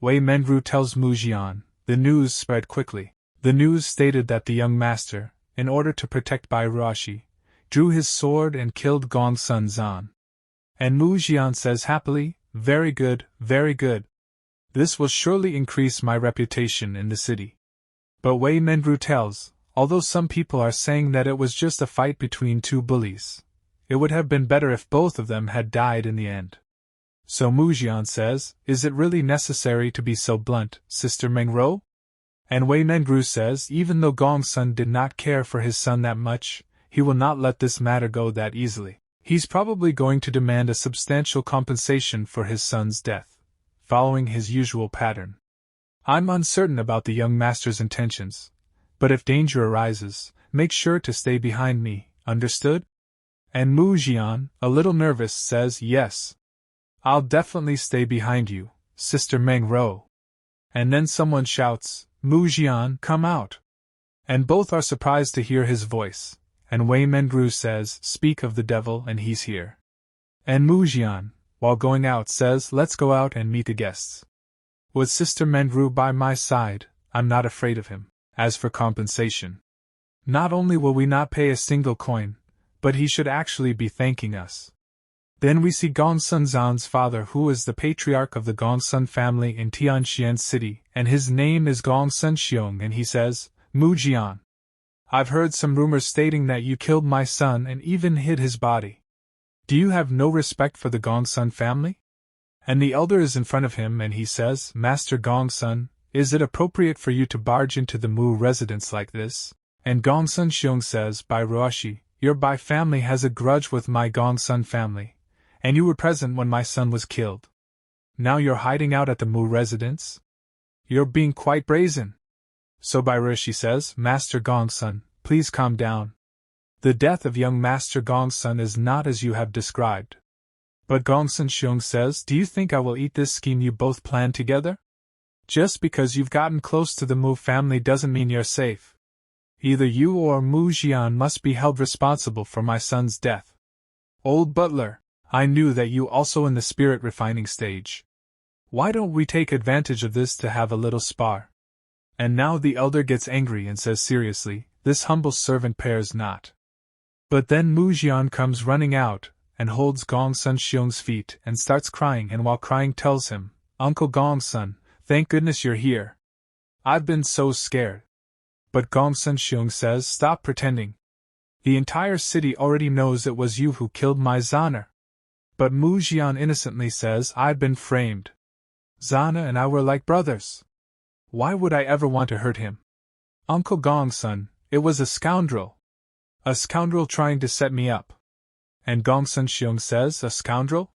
[SPEAKER 1] Wei Mengru tells Mu Jian. The news spread quickly. The news stated that the young master, in order to protect Bai Ruoshi, drew his sword and killed Gong-sun Zan. And Mu Jian says happily, very good, very good. This will surely increase my reputation in the city. But Wei Mengru tells, although some people are saying that it was just a fight between two bullies, it would have been better if both of them had died in the end. So Mu Jian says, is it really necessary to be so blunt, Sister Mengru? And Wei Mengru says, even though Gong-sun did not care for his son that much, he will not let this matter go that easily. He's probably going to demand a substantial compensation for his son's death, following his usual pattern. I'm uncertain about the young master's intentions, but if danger arises, make sure to stay behind me, understood? And Mu Jian, a little nervous, says yes. I'll definitely stay behind you, Sister Meng Ro. And then someone shouts, Mu Jian, come out. And both are surprised to hear his voice, and Wei Mengru says, speak of the devil and he's here. And Mu Jian, while going out, says, let's go out and meet the guests. With Sister Mengru by my side, I'm not afraid of him. As for compensation, not only will we not pay a single coin, but he should actually be thanking us. Then we see Gongsun Zan's father, who is the patriarch of the Gongsun family in Tianxian City, and his name is Gongsun Xiong, and he says, Mu Jian, I've heard some rumors stating that you killed my son and even hid his body. Do you have no respect for the Gongsun family? And the elder is in front of him and he says, Master Gongsun, is it appropriate for you to barge into the Mu residence like this? And Gongsun Xiong says, Bai Ruoshi, your Bai family has a grudge with my Gongsun family, and you were present when my son was killed. Now you're hiding out at the Mu residence? You're being quite brazen. So Bai Ruoshi says, Master Gongsun, please calm down. The death of young Master Gongsun is not as you have described. But Gongsun Xiong says, do you think I will eat this scheme you both planned together? Just because you've gotten close to the Mu family doesn't mean you're safe. Either you or Mu Jian must be held responsible for my son's death. Old butler, I knew that you also in the spirit refining stage. Why don't we take advantage of this to have a little spar? And now the elder gets angry and says seriously, this humble servant pairs not. But then Mu Jian comes running out, and holds Gongsun Xiong's feet and starts crying, and while crying tells him, Uncle Gongsun, thank goodness you're here. I've been so scared. But Gongsun Xiong says, stop pretending. The entire city already knows it was you who killed my Zana. But Mu Jian innocently says, I've been framed. Zana and I were like brothers. Why would I ever want to hurt him? Uncle Gongsun, it was a scoundrel. A scoundrel trying to set me up. And Gongsun Xiong says, a scoundrel?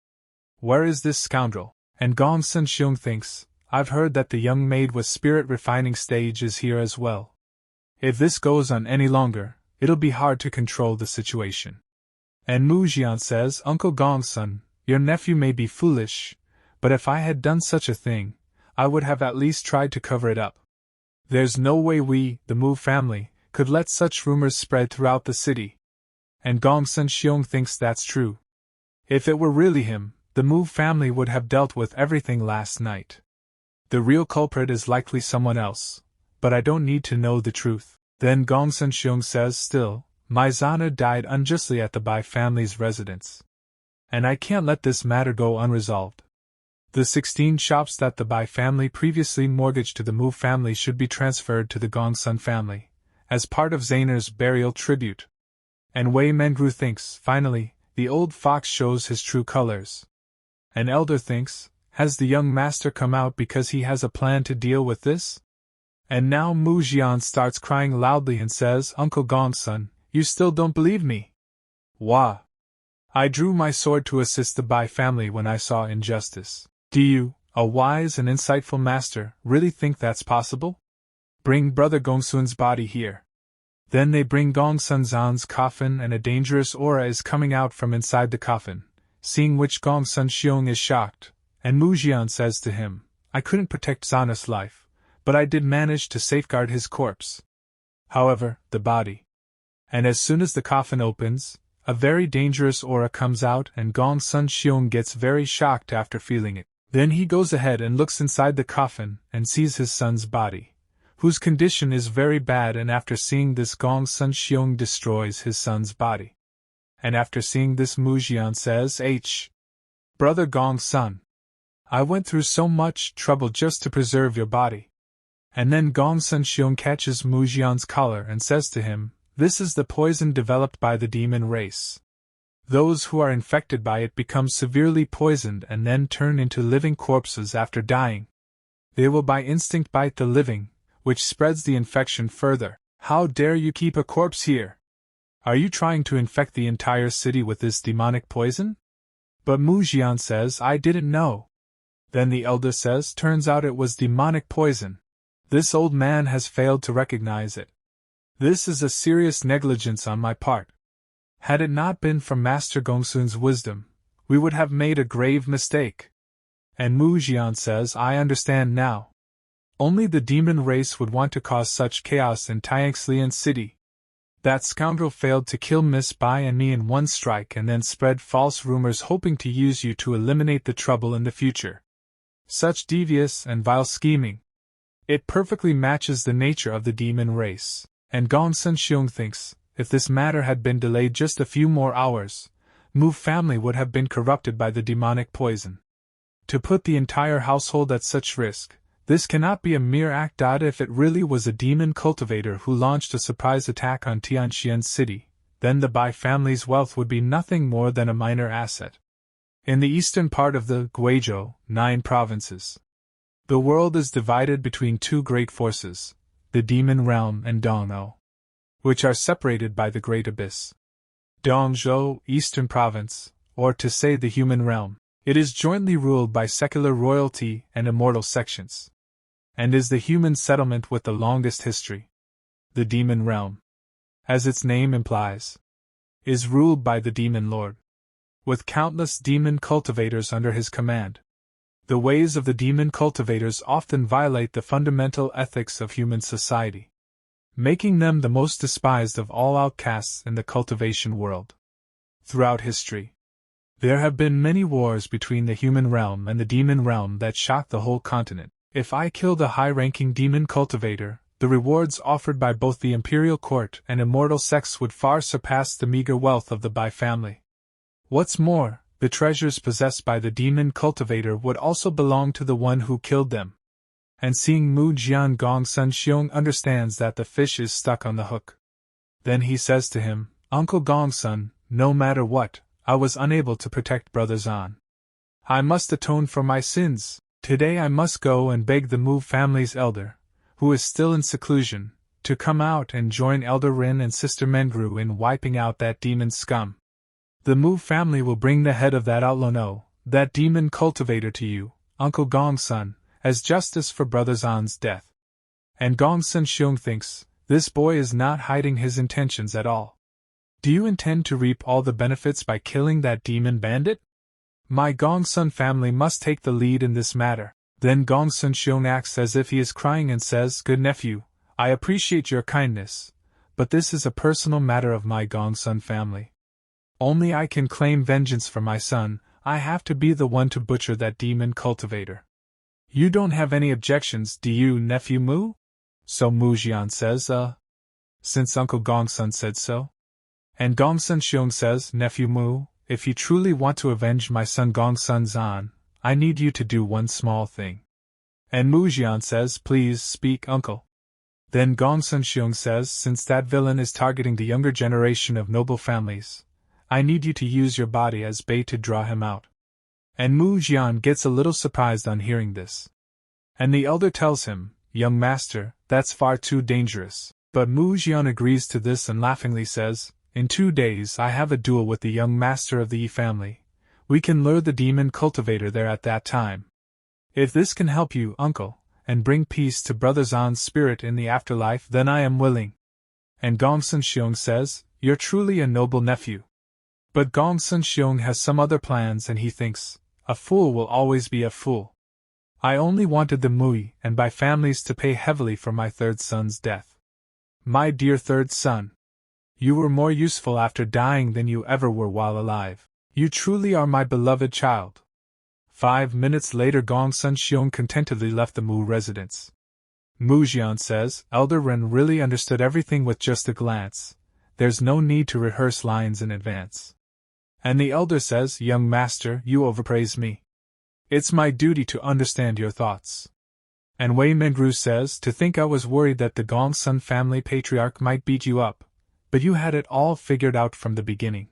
[SPEAKER 1] Where is this scoundrel? And Gongsun Xiong thinks, I've heard that the young maid with spirit refining stage is here as well. If this goes on any longer, it'll be hard to control the situation. And Mu Jian says, Uncle Gongsun, your nephew may be foolish, but if I had done such a thing, I would have at least tried to cover it up. There's no way we, the Mu family, could let such rumors spread throughout the city. And Gongsun Xiong thinks that's true. If it were really him, the Mu family would have dealt with everything last night. The real culprit is likely someone else, but I don't need to know the truth. Then Gongsun Xiong says still, my Zana died unjustly at the Bai family's residence. And I can't let this matter go unresolved. The 16 shops that the Bai family previously mortgaged to the Mu family should be transferred to the Gongsun family, as part of Zainer's burial tribute. And Wei Mengru thinks, finally, the old fox shows his true colors. An elder thinks, has the young master come out because he has a plan to deal with this? And now Mu Jian starts crying loudly and says, Uncle Gongsun, you still don't believe me? Wah! I drew my sword to assist the Bai family when I saw injustice. Do you, a wise and insightful master, really think that's possible? Bring Brother Gongsun's body here. Then they bring Gongsun Zan's coffin, and a dangerous aura is coming out from inside the coffin, seeing which Gongsun Xiong is shocked, and Mu Jian says to him, I couldn't protect Zana's life, but I did manage to safeguard his corpse. However, the body. And as soon as the coffin opens, a very dangerous aura comes out, and Gongsun Xiong gets very shocked after feeling it. Then he goes ahead and looks inside the coffin and sees his son's body, whose condition is very bad, and after seeing this Gongsun Xiong destroys his son's body. And after seeing this Mu Jian says, Brother Gongsun, I went through so much trouble just to preserve your body. And then Gongsun Xiong catches Mu Jian's collar and says to him, this is the poison developed by the demon race. Those who are infected by it become severely poisoned and then turn into living corpses after dying. They will by instinct bite the living, which spreads the infection further. How dare you keep a corpse here? Are you trying to infect the entire city with this demonic poison? But Mu Jian says, I didn't know. Then the elder says, turns out it was demonic poison. This old man has failed to recognize it. This is a serious negligence on my part. Had it not been for Master Gongsun's wisdom, we would have made a grave mistake. And Mu Jian says, I understand now. Only the demon race would want to cause such chaos in Tianxian City. That scoundrel failed to kill Miss Bai and me in one strike and then spread false rumors hoping to use you to eliminate the trouble in the future. Such devious and vile scheming. It perfectly matches the nature of the demon race, and Gong Sun Xiong thinks, if this matter had been delayed just a few more hours, Mu family would have been corrupted by the demonic poison. To put the entire household at such risk, this cannot be a mere act. If it really was a demon cultivator who launched a surprise attack on Tianxian City, then the Bai family's wealth would be nothing more than a minor asset. In the eastern part of the Guizhou, 9 provinces, the world is divided between two great forces, the Demon Realm and Dongzhou, which are separated by the Great Abyss. Dongzhou, Eastern Province, or to say the Human Realm, it is jointly ruled by secular royalty and immortal sections, and is the human settlement with the longest history. The Demon Realm, as its name implies, is ruled by the Demon Lord, with countless demon cultivators under his command. The ways of the demon cultivators often violate the fundamental ethics of human society, making them the most despised of all outcasts in the cultivation world. Throughout history, there have been many wars between the human realm and the demon realm that shocked the whole continent. If I killed a high-ranking demon cultivator, the rewards offered by both the imperial court and immortal sects would far surpass the meager wealth of the Bai family. What's more, the treasures possessed by the demon cultivator would also belong to the one who killed them. And seeing Mu Jian, Gong Sun Xiong understands that the fish is stuck on the hook. Then he says to him, Uncle Gong Sun, no matter what, I was unable to protect Brother Zan. I must atone for my sins. Today I must go and beg the Mu family's elder, who is still in seclusion, to come out and join Elder Rin and Sister Mengru in wiping out that demon scum. The Mu family will bring the head of that outlaw, no, that demon cultivator to you, Uncle Gong Sun, as justice for Brother Zan's death. And Gong Sun Xiong thinks, this boy is not hiding his intentions at all. Do you intend to reap all the benefits by killing that demon bandit? My Gong Sun family must take the lead in this matter. Then Gong Sun Xiong acts as if he is crying and says, Good nephew, I appreciate your kindness, but this is a personal matter of my Gong Sun family. Only I can claim vengeance for my son. I have to be the one to butcher that demon cultivator. You don't have any objections, do you, nephew Mu? So Mu Jian says, since Uncle Gong Sun said so. And Gong Sun Xiong says, Nephew Mu, if you truly want to avenge my son Gong Sun Zan, I need you to do one small thing. And Mu Jian says, Please speak, uncle. Then Gong Sun Xiong says, since that villain is targeting the younger generation of noble families, I need you to use your body as bait to draw him out. And Mu Jian gets a little surprised on hearing this. And the elder tells him, Young master, that's far too dangerous. But Mu Jian agrees to this and laughingly says, In 2 days I have a duel with the young master of the Yi family. We can lure the demon cultivator there at that time. If this can help you, uncle, and bring peace to Brother Zan's spirit in the afterlife, then I am willing. And Gong Sun Xiong says, You're truly a noble nephew. But Gong Sun Xiong has some other plans and he thinks, a fool will always be a fool. I only wanted the Mui and Bai families to pay heavily for my third son's death. My dear third son, you were more useful after dying than you ever were while alive. You truly are my beloved child. 5 minutes later Gong Sun Xiong contentedly left the Mu residence. Mu Jian says, Elder Ren really understood everything with just a glance. There's no need to rehearse lines in advance. And the elder says, Young master, you overpraise me. It's my duty to understand your thoughts. And Wei Mengru says, To think I was worried that the Gong Sun family patriarch might beat you up, but you had it all figured out from the beginning.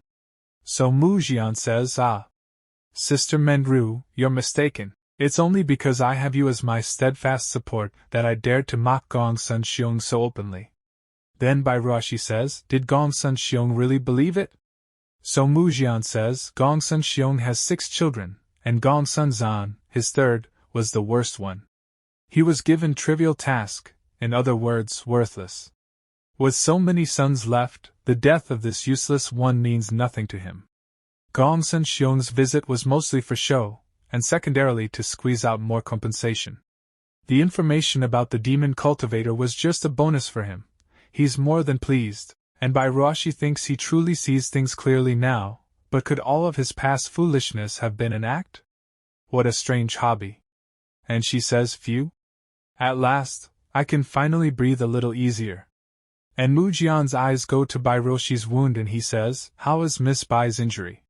[SPEAKER 1] So Mu Jian says, Sister Mengru, you're mistaken. It's only because I have you as my steadfast support that I dared to mock Gong Sun Xiong so openly. Then Bai Ruoshi says, did Gong Sun Xiong really believe it? So Mu Jian says, Gong Sun Xiong has 6 children, and Gong Sun Zan, his third, was the worst one. He was given trivial task, in other words, worthless. With so many sons left, the death of this useless one means nothing to him. Gong Sun Xiong's visit was mostly for show, and secondarily to squeeze out more compensation. The information about the demon cultivator was just a bonus for him. He's more than pleased, and Bai Ruoshi thinks he truly sees things clearly now, but could all of his past foolishness have been an act? What a strange hobby. And she says, phew. At last, I can finally breathe a little easier. And Mu Jian's eyes go to Bai Ruoshi's wound and he says, how is Miss Bai's injury?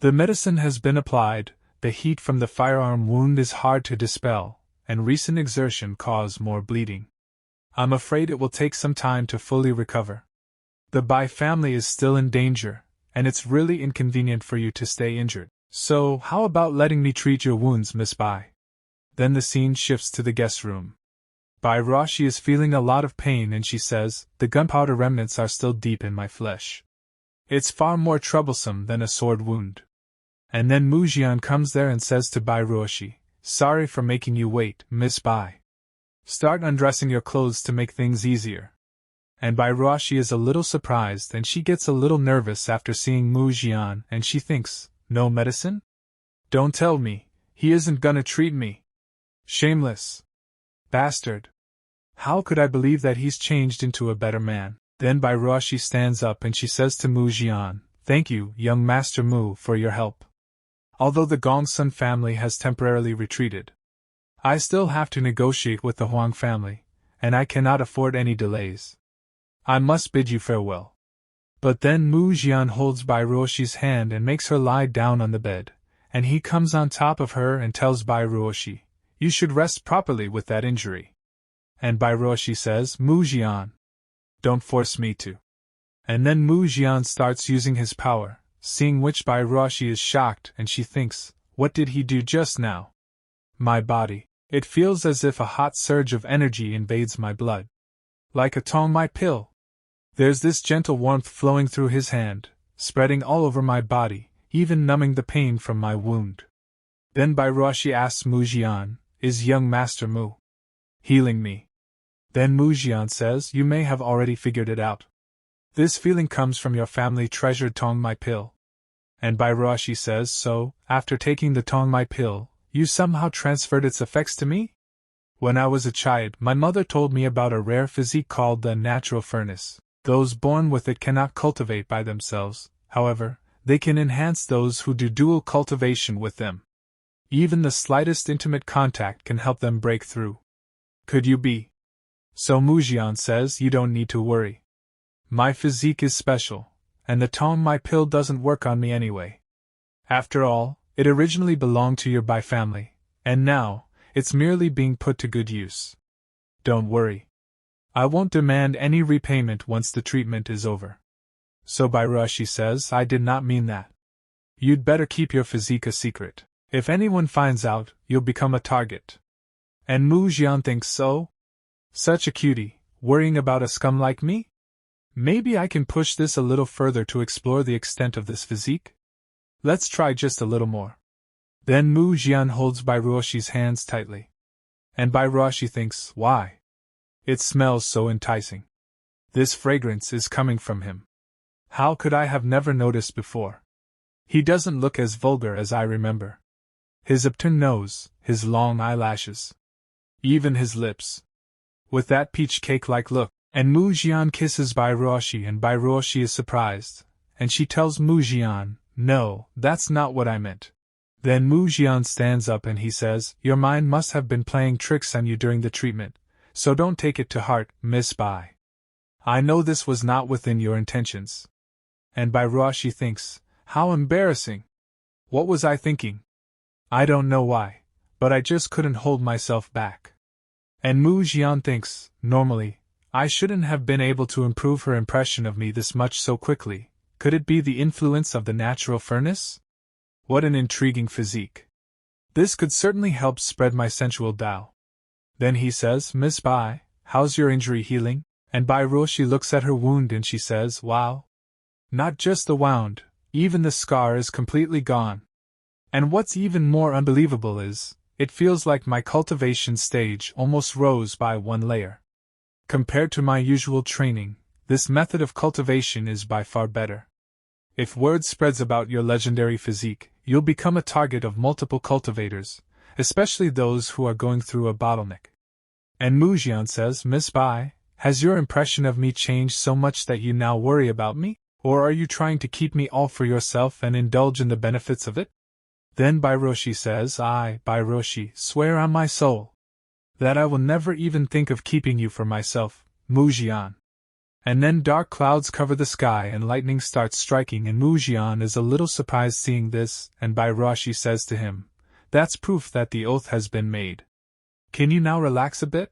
[SPEAKER 1] The medicine has been applied, the heat from the firearm wound is hard to dispel, and recent exertion caused more bleeding. I'm afraid it will take some time to fully recover. The Bai family is still in danger, and it's really inconvenient for you to stay injured. So, how about letting me treat your wounds, Miss Bai? Then the scene shifts to the guest room. Bai Ruoshi is feeling a lot of pain and she says, the gunpowder remnants are still deep in my flesh. It's far more troublesome than a sword wound. And then Mu Jian comes there and says to Bai Ruoshi, sorry for making you wait, Miss Bai. Start undressing your clothes to make things easier. And Bai Ruoshi is a little surprised and she gets a little nervous after seeing Mu Jian and she thinks, no medicine? Don't tell me, he isn't gonna treat me. Shameless bastard. How could I believe that he's changed into a better man? Then Bai Ruoshi stands up and she says to Mu Jian, thank you, young Master Mu, for your help. Although the Gong Sun family has temporarily retreated, I still have to negotiate with the Huang family, and I cannot afford any delays. I must bid you farewell. But then Mu Jian holds Bai Ruoshi's hand and makes her lie down on the bed, and he comes on top of her and tells Bai Ruoshi, you should rest properly with that injury. And Bai Ruoshi says, Mu Jian, don't force me to. And then Mu Jian starts using his power, seeing which Bai Ruoshi is shocked and she thinks, what did he do just now? My body. It feels as if a hot surge of energy invades my blood. Like a Tong Mai pill. There's this gentle warmth flowing through his hand, spreading all over my body, even numbing the pain from my wound. Then Bai Ruoshi asks Mu Jian, is young Master Mu healing me? Then Mu Jian says, you may have already figured it out. This feeling comes from your family treasured Tong Mai pill. And Bai Ruoshi says, so, after taking the Tong Mai pill, you somehow transferred its effects to me? When I was a child, my mother told me about a rare physique called the natural furnace. Those born with it cannot cultivate by themselves, however, they can enhance those who do dual cultivation with them. Even the slightest intimate contact can help them break through. Could you be? So Mu Jian says, you don't need to worry. My physique is special, and the Tong Mai pill doesn't work on me anyway. After all, it originally belonged to your Bai family, and now, it's merely being put to good use. Don't worry. I won't demand any repayment once the treatment is over. So Bai Ruoshi says, I did not mean that. You'd better keep your physique a secret. If anyone finds out, you'll become a target. And Mu Jian thinks so? Such a cutie, worrying about a scum like me? Maybe I can push this a little further to explore the extent of this physique? Let's try just a little more. Then Mu Jian holds Bai Ruoshi's hands tightly. And Bai Ruoshi thinks, why? It smells so enticing. This fragrance is coming from him. How could I have never noticed before? He doesn't look as vulgar as I remember. His upturned nose, his long eyelashes. Even his lips. With that peach cake-like look. And Mu Jian kisses Bai Ruoshi and Bai Ruoshi is surprised, and she tells Mu Jian, no, that's not what I meant. Then Mu Jian stands up and he says, your mind must have been playing tricks on you during the treatment, so don't take it to heart, Miss Bai. I know this was not within your intentions. And Bai Ruoshi thinks, how embarrassing. What was I thinking? I don't know why, but I just couldn't hold myself back. And Mu Jian thinks, normally, I shouldn't have been able to improve her impression of me this much so quickly. Could it be the influence of the natural furnace? What an intriguing physique. This could certainly help spread my sensual Tao. Then he says, Miss Bai, how's your injury healing? And Bai Ruoshi looks at her wound and she says, wow. Not just the wound, even the scar is completely gone. And what's even more unbelievable is, it feels like my cultivation stage almost rose by one layer. Compared to my usual training, this method of cultivation is by far better. If word spreads about your legendary physique, you'll become a target of multiple cultivators, especially those who are going through a bottleneck. And Mujian says, Miss Bai, has your impression of me changed so much that you now worry about me? Or are you trying to keep me all for yourself and indulge in the benefits of it? Then Bai Ruoshi says, I, Bai Ruoshi, swear on my soul that I will never even think of keeping you for myself, Mujian. And then dark clouds cover the sky and lightning starts striking, and Mujian is a little surprised seeing this, and Bai Ruoshi says to him, that's proof that the oath has been made. Can you now relax a bit?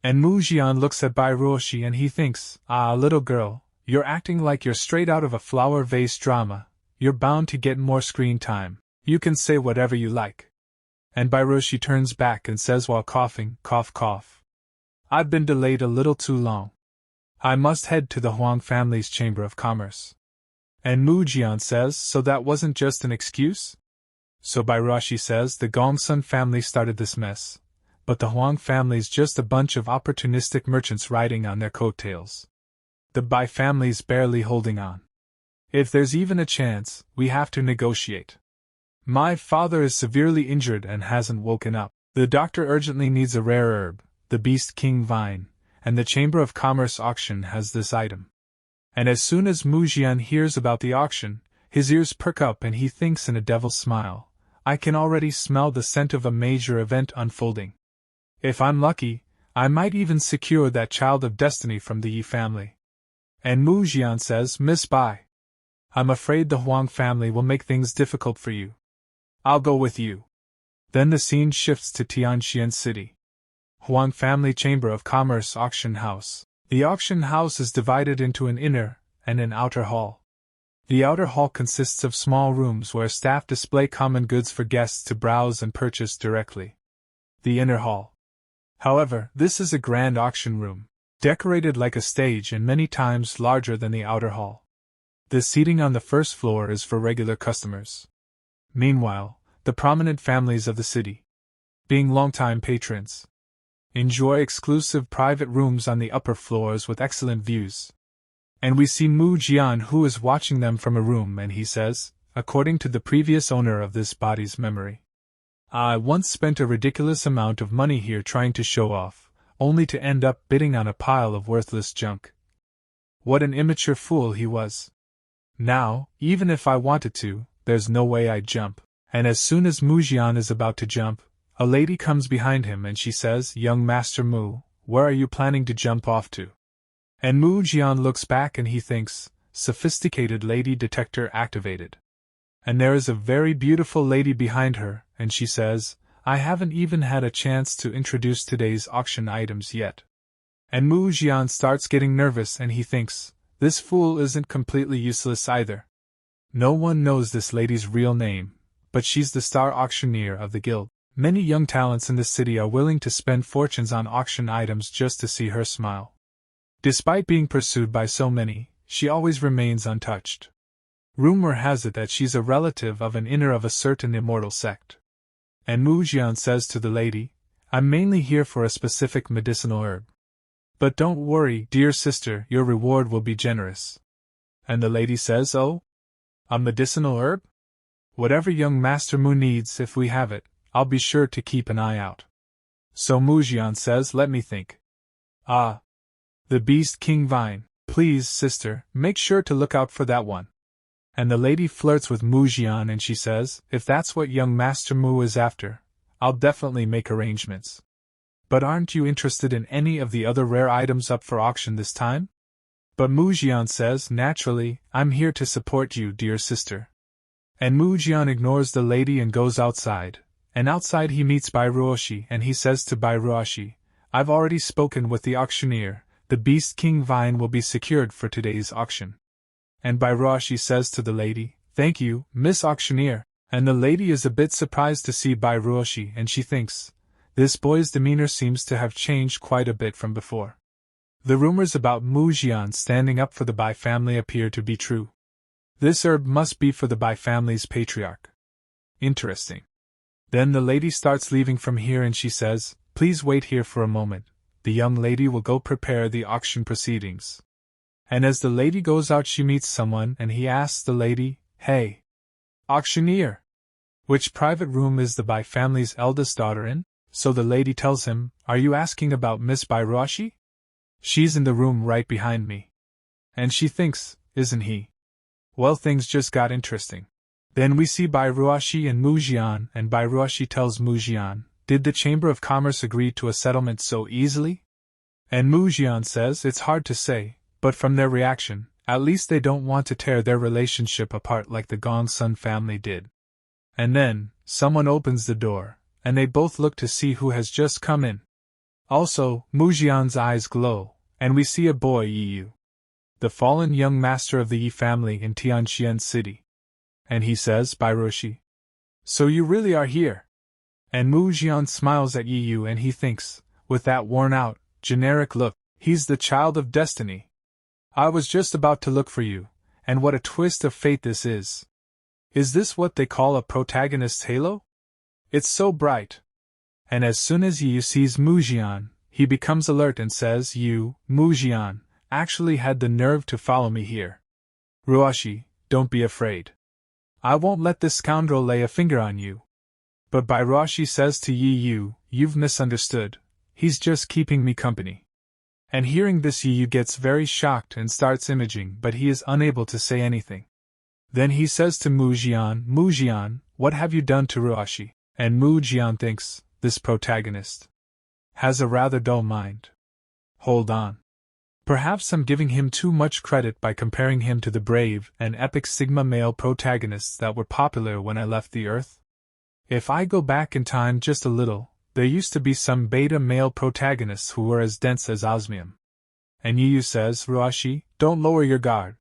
[SPEAKER 1] And Mujian looks at Bai Ruoshi and he thinks, little girl, you're acting like you're straight out of a flower vase drama, you're bound to get more screen time, you can say whatever you like. And Bai Ruoshi turns back and says while coughing, cough cough. I've been delayed a little too long. I must head to the Huang family's Chamber of Commerce. And Mujian says, so that wasn't just an excuse? So Bai Ruoshi says the Gong Sun family started this mess, but the Huang family's just a bunch of opportunistic merchants riding on their coattails. The Bai family's barely holding on. If there's even a chance, we have to negotiate. My father is severely injured and hasn't woken up. The doctor urgently needs a rare herb, the Beast King Vine, and the Chamber of Commerce auction has this item. And as soon as Mujian hears about the auction, his ears perk up and he thinks in a devil's smile, I can already smell the scent of a major event unfolding. If I'm lucky, I might even secure that child of destiny from the Yi family. And Mujian says, Miss Bai, I'm afraid the Huang family will make things difficult for you. I'll go with you. Then the scene shifts to Tianxian City. Huang Family Chamber of Commerce Auction House. The auction house is divided into an inner and an outer hall. The outer hall consists of small rooms where staff display common goods for guests to browse and purchase directly. The inner hall. However, this is a grand auction room, decorated like a stage and many times larger than the outer hall. The seating on the first floor is for regular customers. Meanwhile, the prominent families of the city, being longtime patrons, enjoy exclusive private rooms on the upper floors with excellent views. And we see Mujian who is watching them from a room and he says, according to the previous owner of this body's memory, I once spent a ridiculous amount of money here trying to show off, only to end up bidding on a pile of worthless junk. What an immature fool he was. Now, even if I wanted to, there's no way I'd jump. And as soon as Mujian is about to jump, a lady comes behind him and she says, Young Master Mu, where are you planning to jump off to? And Mujian looks back and he thinks, sophisticated lady detector activated. And there is a very beautiful lady behind her, and she says, I haven't even had a chance to introduce today's auction items yet. And Mujian starts getting nervous and he thinks, this fool isn't completely useless either. No one knows this lady's real name, but she's the star auctioneer of the guild. Many young talents in the city are willing to spend fortunes on auction items just to see her smile. Despite being pursued by so many, she always remains untouched. Rumor has it that she's a relative of an inner of a certain immortal sect. And Mujian says to the lady, I'm mainly here for a specific medicinal herb. But don't worry, dear sister, your reward will be generous. And the lady says, oh? A medicinal herb? Whatever young Master Mu needs, if we have it, I'll be sure to keep an eye out. So Mujian says, let me think. The Beast King Vine. Please, sister, make sure to look out for that one. And the lady flirts with Mujian and she says, if that's what young Master Mu is after, I'll definitely make arrangements. But aren't you interested in any of the other rare items up for auction this time? But Mujian says, naturally, I'm here to support you, dear sister. And Mujian ignores the lady and goes outside, and outside he meets Bai Ruoshi and he says to Bai Ruoshi, I've already spoken with the auctioneer, the Beast King Vine will be secured for today's auction. And Bai Ruoshi says to the lady, thank you, Miss Auctioneer, and the lady is a bit surprised to see Bai Ruoshi and she thinks, this boy's demeanor seems to have changed quite a bit from before. The rumors about Mu Jian standing up for the Bai family appear to be true. This herb must be for the Bai family's patriarch. Interesting. Then the lady starts leaving from here and she says, "Please wait here for a moment. The young lady will go prepare the auction proceedings." And as the lady goes out she meets someone and he asks the lady, "Hey, auctioneer, which private room is the Bai family's eldest daughter in?" So the lady tells him, "Are you asking about Miss Bai Ruoshi? She's in the room right behind me." And she thinks, isn't he? Well, things just got interesting. Then we see Bai Ruoshi and Mu Jian, and Bai Ruoshi tells Mu Jian, "Did the Chamber of Commerce agree to a settlement so easily?" And Mu Jian says it's hard to say, but from their reaction, at least they don't want to tear their relationship apart like the Gong Sun family did. And then, someone opens the door, and they both look to see who has just come in. Also, Mu Jian's eyes glow, and we see a boy Yu, the fallen young master of the Yi family in Tianxian City. And he says, "Bai Ruoshi, so you really are here?" And Mu Jian smiles at Yu and he thinks, with that worn-out, generic look, he's the child of destiny. I was just about to look for you, and what a twist of fate this is. Is this what they call a protagonist's halo? It's so bright. And as soon as Yu sees Mu Jian, he becomes alert and says, "You, Mu Jian, actually had the nerve to follow me here. Ruoshi, don't be afraid. I won't let this scoundrel lay a finger on you." But Bai Ruoshi says to Yu, "You've misunderstood. He's just keeping me company." And hearing this, Yu gets very shocked and starts imaging, but he is unable to say anything. Then he says to Mu Jian, "What have you done to Ruoshi?" And Mu Jian thinks, this protagonist has a rather dull mind. Hold on. Perhaps I'm giving him too much credit by comparing him to the brave and epic Sigma male protagonists that were popular when I left the Earth. If I go back in time just a little, there used to be some beta male protagonists who were as dense as osmium. And Yu says, "Ruoshi, don't lower your guard."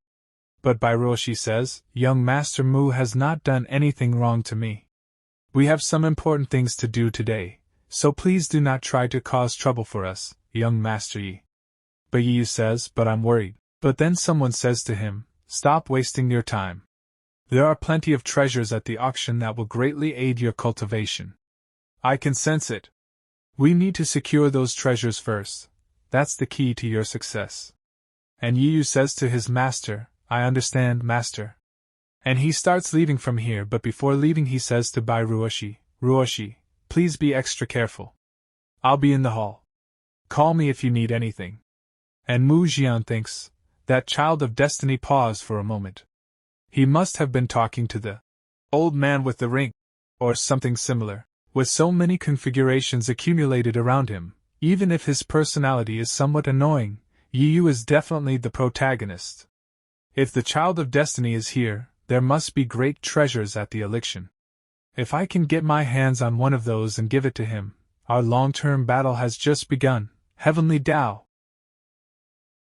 [SPEAKER 1] But Bai Ruoshi says, "Young Master Mu has not done anything wrong to me. We have some important things to do today, so please do not try to cause trouble for us, young Master Yi." But Yu says, "But I'm worried." But then someone says to him, "Stop wasting your time. There are plenty of treasures at the auction that will greatly aid your cultivation. I can sense it. We need to secure those treasures first. That's the key to your success." And Yu says to his master, "I understand, master." And he starts leaving from here, but before leaving he says to Bai Ruoshi, "Ruoshi, please be extra careful. I'll be in the hall. Call me if you need anything." And Mu Jian thinks, that child of destiny paused for a moment. He must have been talking to the old man with the ring, or something similar. With so many configurations accumulated around him, even if his personality is somewhat annoying, Yu is definitely the protagonist. If the child of destiny is here, there must be great treasures at the election. If I can get my hands on one of those and give it to him, our long-term battle has just begun. Heavenly Tao.